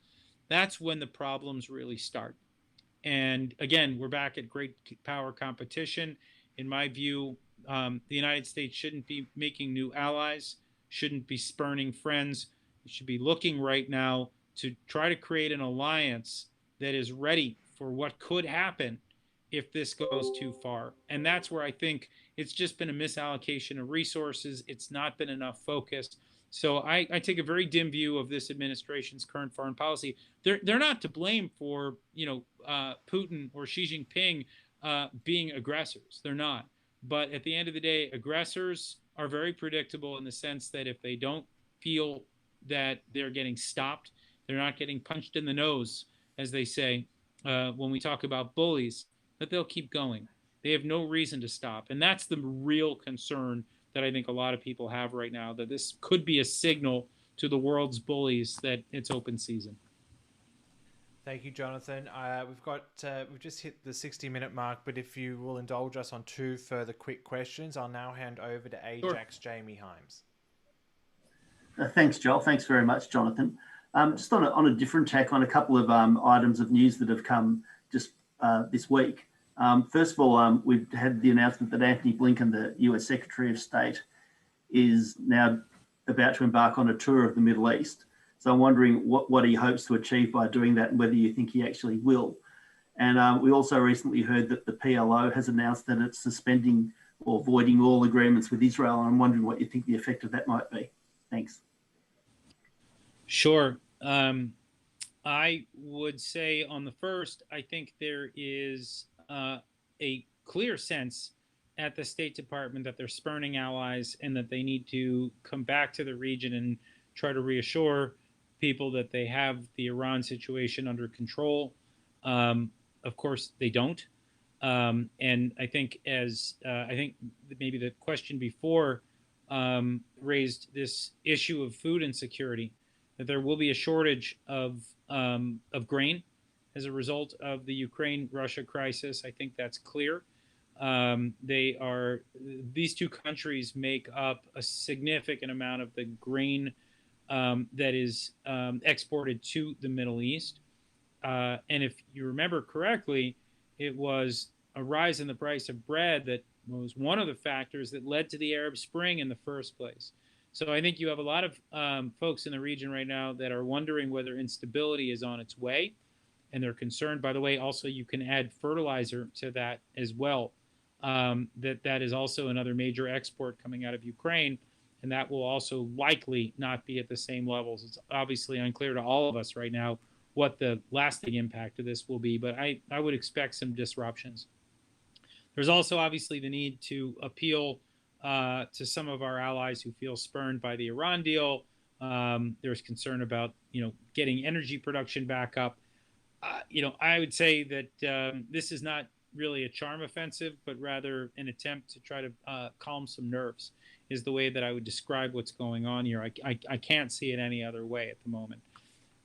that's when the problems really start. And again, we're back at great power competition. In my view, the United States shouldn't be making new allies, shouldn't be spurning friends. It should be looking right now to try to create an alliance that is ready for what could happen if this goes too far. And that's where I think it's just been a misallocation of resources. It's not been enough focus. So I take a very dim view of this administration's current foreign policy. They're not to blame for Putin or Xi Jinping being aggressors. They're not. But at the end of the day, aggressors are very predictable in the sense that if they don't feel that they're getting stopped, they're not getting punched in the nose, as they say when we talk about bullies, that they'll keep going. They have no reason to stop. And that's the real concern that I think a lot of people have right now, that this could be a signal to the world's bullies that it's open season. Thank you, Jonathan. We've just hit the 60-minute mark, but if you will indulge us on 2 further quick questions, I'll now hand over to AIJAC's Jamie Hymes. Thanks, Joel. Thanks very much, Jonathan. Just on a different tack, on a couple of items of news that have come just this week. First of all, we've had the announcement that Anthony Blinken, the US Secretary of State, is now about to embark on a tour of the Middle East. So I'm wondering what he hopes to achieve by doing that and whether you think he actually will. And we also recently heard that the PLO has announced that it's suspending or voiding all agreements with Israel. And I'm wondering what you think the effect of that might be. Thanks. Sure. I would say on the first, I think there is a clear sense at the State Department that they're spurning allies and that they need to come back to the region and try to reassure people that they have the Iran situation under control. Of course, they don't. And I think I think maybe the question before raised this issue of food insecurity, that there will be a shortage of grain as a result of the Ukraine-Russia crisis. I think that's clear. These two countries make up a significant amount of the grain that is exported to the Middle East. And if you remember correctly, it was a rise in the price of bread that was one of the factors that led to the Arab Spring in the first place. So I think you have a lot of folks in the region right now that are wondering whether instability is on its way. And they're concerned, by the way, also you can add fertilizer to that as well. That is also another major export coming out of Ukraine. And that will also likely not be at the same levels. It's obviously unclear to all of us right now what the lasting impact of this will be, but I would expect some disruptions. There's also obviously the need to appeal to some of our allies who feel spurned by the Iran deal. There's concern about, getting energy production back up. I would say that this is not really a charm offensive, but rather an attempt to try to calm some nerves is the way that I would describe what's going on here. I can't see it any other way at the moment.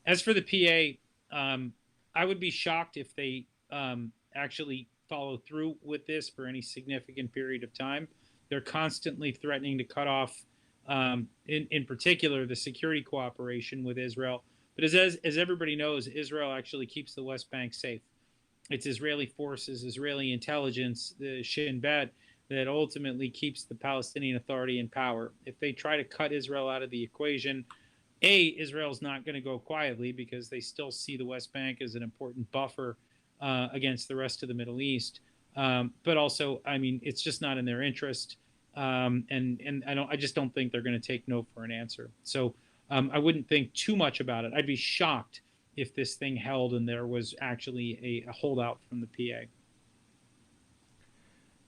As for the PA, I would be shocked if they actually follow through with this for any significant period of time. They're constantly threatening to cut off, in particular, the security cooperation with Israel. But as everybody knows, Israel actually keeps the West Bank safe. It's Israeli forces, Israeli intelligence, the Shin Bet, that ultimately keeps the Palestinian Authority in power. If they try to cut Israel out of the equation, Israel's not going to go quietly because they still see the West Bank as an important buffer against the rest of the Middle East. But also, it's just not in their interest. And I just don't think they're going to take no for an answer. So I wouldn't think too much about it. I'd be shocked if this thing held and there was actually a holdout from the PA.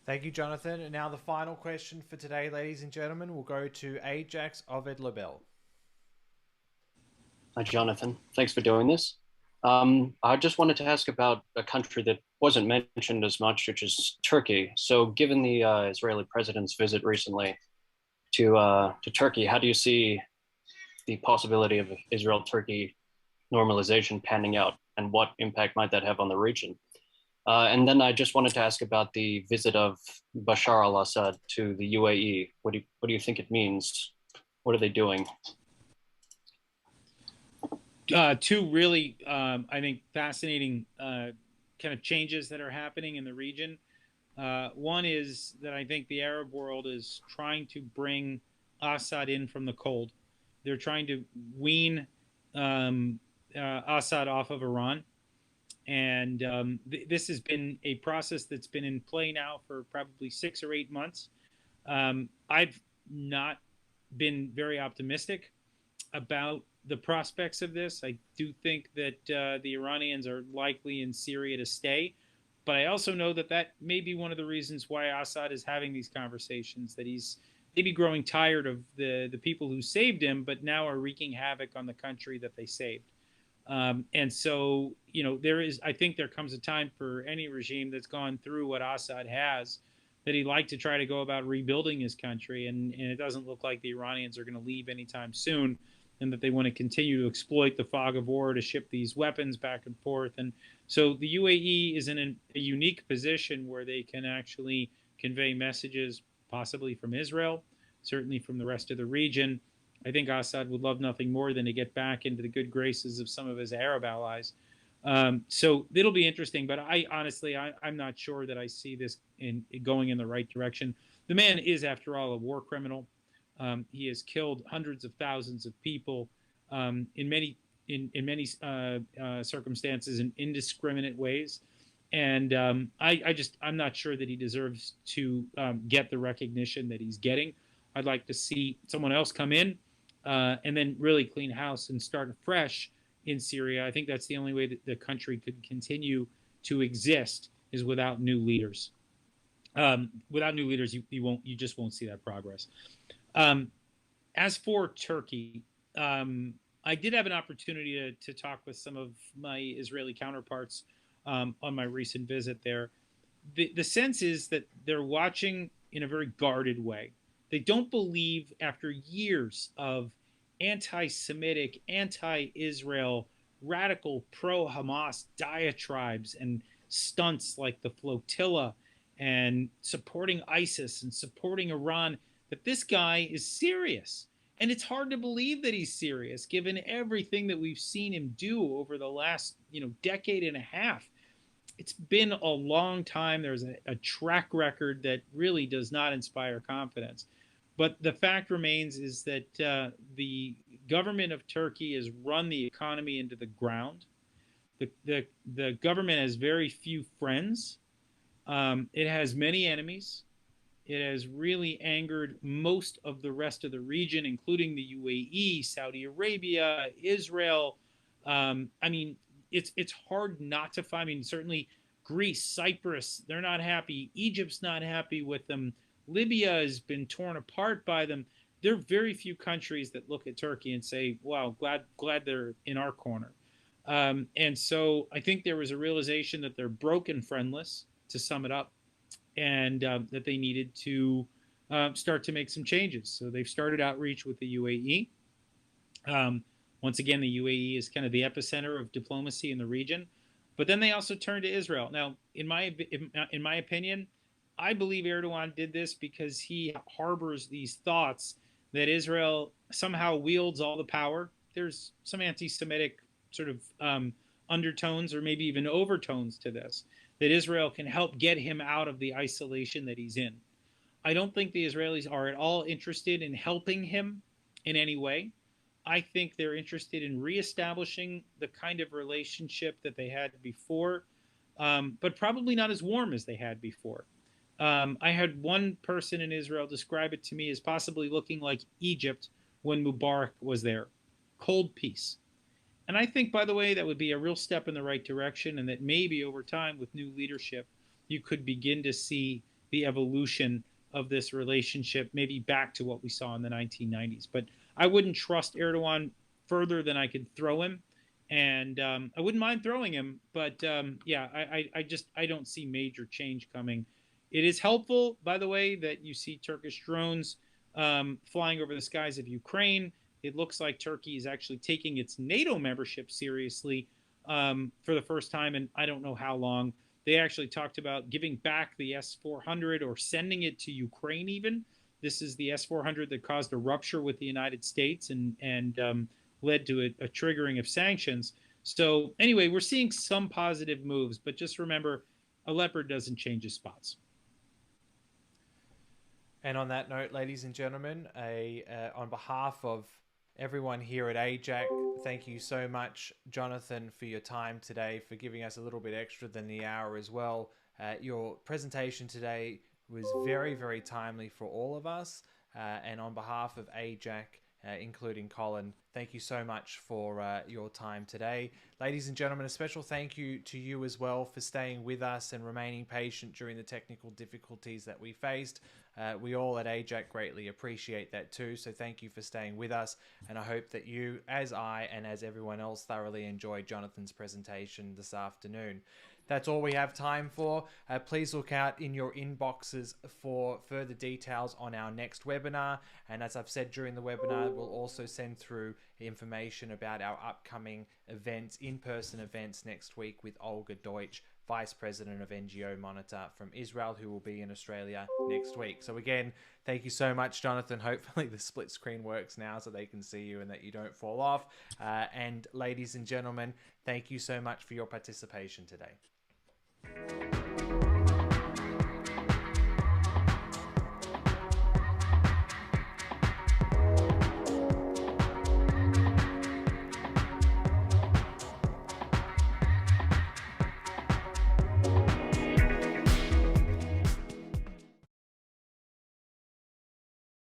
Thank you, Jonathan. And now the final question for today, ladies and gentlemen, will go to AIJAC's Ovid Labelle. Hi, Jonathan. Thanks for doing this. I just wanted to ask about a country that wasn't mentioned as much, which is Turkey. So given the Israeli president's visit recently to Turkey, how do you see the possibility of Israel-Turkey normalization panning out, and what impact might that have on the region? And then I just wanted to ask about the visit of Bashar al-Assad to the UAE. What do you think it means? What are they doing? Two really, I think, fascinating kind of changes that are happening in the region. One is that I think the Arab world is trying to bring Assad in from the cold. They're trying to wean Assad off of Iran. And this has been a process that's been in play now for probably 6 or 8 months. I've not been very optimistic about the prospects of this. I do think that the Iranians are likely in Syria to stay. But I also know that that may be one of the reasons why Assad is having these conversations, that he's maybe growing tired of the people who saved him, but now are wreaking havoc on the country that they saved. And so, you know, I think there comes a time for any regime that's gone through what Assad has, that he'd like to try to go about rebuilding his country. And it doesn't look like the Iranians are going to leave anytime soon, and that they want to continue to exploit the fog of war to ship these weapons back and forth. And so the UAE is in a unique position where they can actually convey messages, possibly from Israel, certainly from the rest of the region. I think Assad would love nothing more than to get back into the good graces of some of his Arab allies. So it'll be interesting, but I'm not sure that I see this going in the right direction. The man is, after all, a war criminal. He has killed hundreds of thousands of people in many circumstances in indiscriminate ways. And I'm not sure that he deserves to get the recognition that he's getting. I'd like to see someone else come in and then really clean house and start afresh in Syria. I think that's the only way that the country could continue to exist, is without new leaders. Without new leaders, you just won't see that progress. As for Turkey, I did have an opportunity to talk with some of my Israeli counterparts on my recent visit there. The sense is that they're watching in a very guarded way. They don't believe, after years of anti-Semitic, anti-Israel, radical pro-Hamas diatribes and stunts like the flotilla and supporting ISIS and supporting Iran, that this guy is serious. And it's hard to believe that he's serious, given everything that we've seen him do over the last, decade and a half. It's been a long time. There's a track record that really does not inspire confidence. But the fact remains is that the government of Turkey has run the economy into the ground. The government has very few friends. It has many enemies. It has really angered most of the rest of the region, including the UAE, Saudi Arabia, Israel. It's hard not to find. Certainly Greece, Cyprus, they're not happy. Egypt's not happy with them. Libya has been torn apart by them. There are very few countries that look at Turkey and say, wow, glad they're in our corner. And so I think there was a realization that they're broken friendless, to sum it up, and that they needed to start to make some changes. So they've started outreach with the UAE. Once again, the UAE is kind of the epicenter of diplomacy in the region. But then they also turned to Israel. Now, in my opinion, I believe Erdogan did this because he harbors these thoughts that Israel somehow wields all the power. There's some anti-Semitic sort of undertones, or maybe even overtones to this, that Israel can help get him out of the isolation that he's in. I don't think the Israelis are at all interested in helping him in any way. I think they're interested in reestablishing the kind of relationship that they had before, but probably not as warm as they had before. I had one person in Israel describe it to me as possibly looking like Egypt when Mubarak was there. Cold peace. And I think, by the way, that would be a real step in the right direction, and that maybe over time with new leadership, you could begin to see the evolution of this relationship, maybe back to what we saw in the 1990s. But I wouldn't trust Erdogan further than I could throw him. And I wouldn't mind throwing him, but yeah, I don't see major change coming. It is helpful, by the way, that you see Turkish drones flying over the skies of Ukraine. It looks like Turkey is actually taking its NATO membership seriously for the first time in I don't know how long. They actually talked about giving back the S-400 or sending it to Ukraine even. This is the S-400 that caused a rupture with the United States and led to a triggering of sanctions. So anyway, we're seeing some positive moves, but just remember, a leopard doesn't change his spots. And on that note, ladies and gentlemen, on behalf of everyone here at AIJAC, thank you so much, Jonathan, for your time today, for giving us a little bit extra than the hour as well. Your presentation today was very, very timely for all of us. And on behalf of AIJAC, including Colin, thank you so much for your time today. Ladies and gentlemen, a special thank you to you as well for staying with us and remaining patient during the technical difficulties that we faced. We all at AIJAC greatly appreciate that too, so thank you for staying with us, and I hope that you, as I and as everyone else, thoroughly enjoyed Jonathan's presentation this afternoon. That's all we have time for. Please look out in your inboxes for further details on our next webinar. And as I've said during the webinar, we'll also send through information about our upcoming events, in-person events next week with Olga Deutsch, Vice President of NGO Monitor from Israel, who will be in Australia next week. So again, thank you so much, Jonathan. Hopefully the split screen works now so they can see you and that you don't fall off. And ladies and gentlemen, thank you so much for your participation today.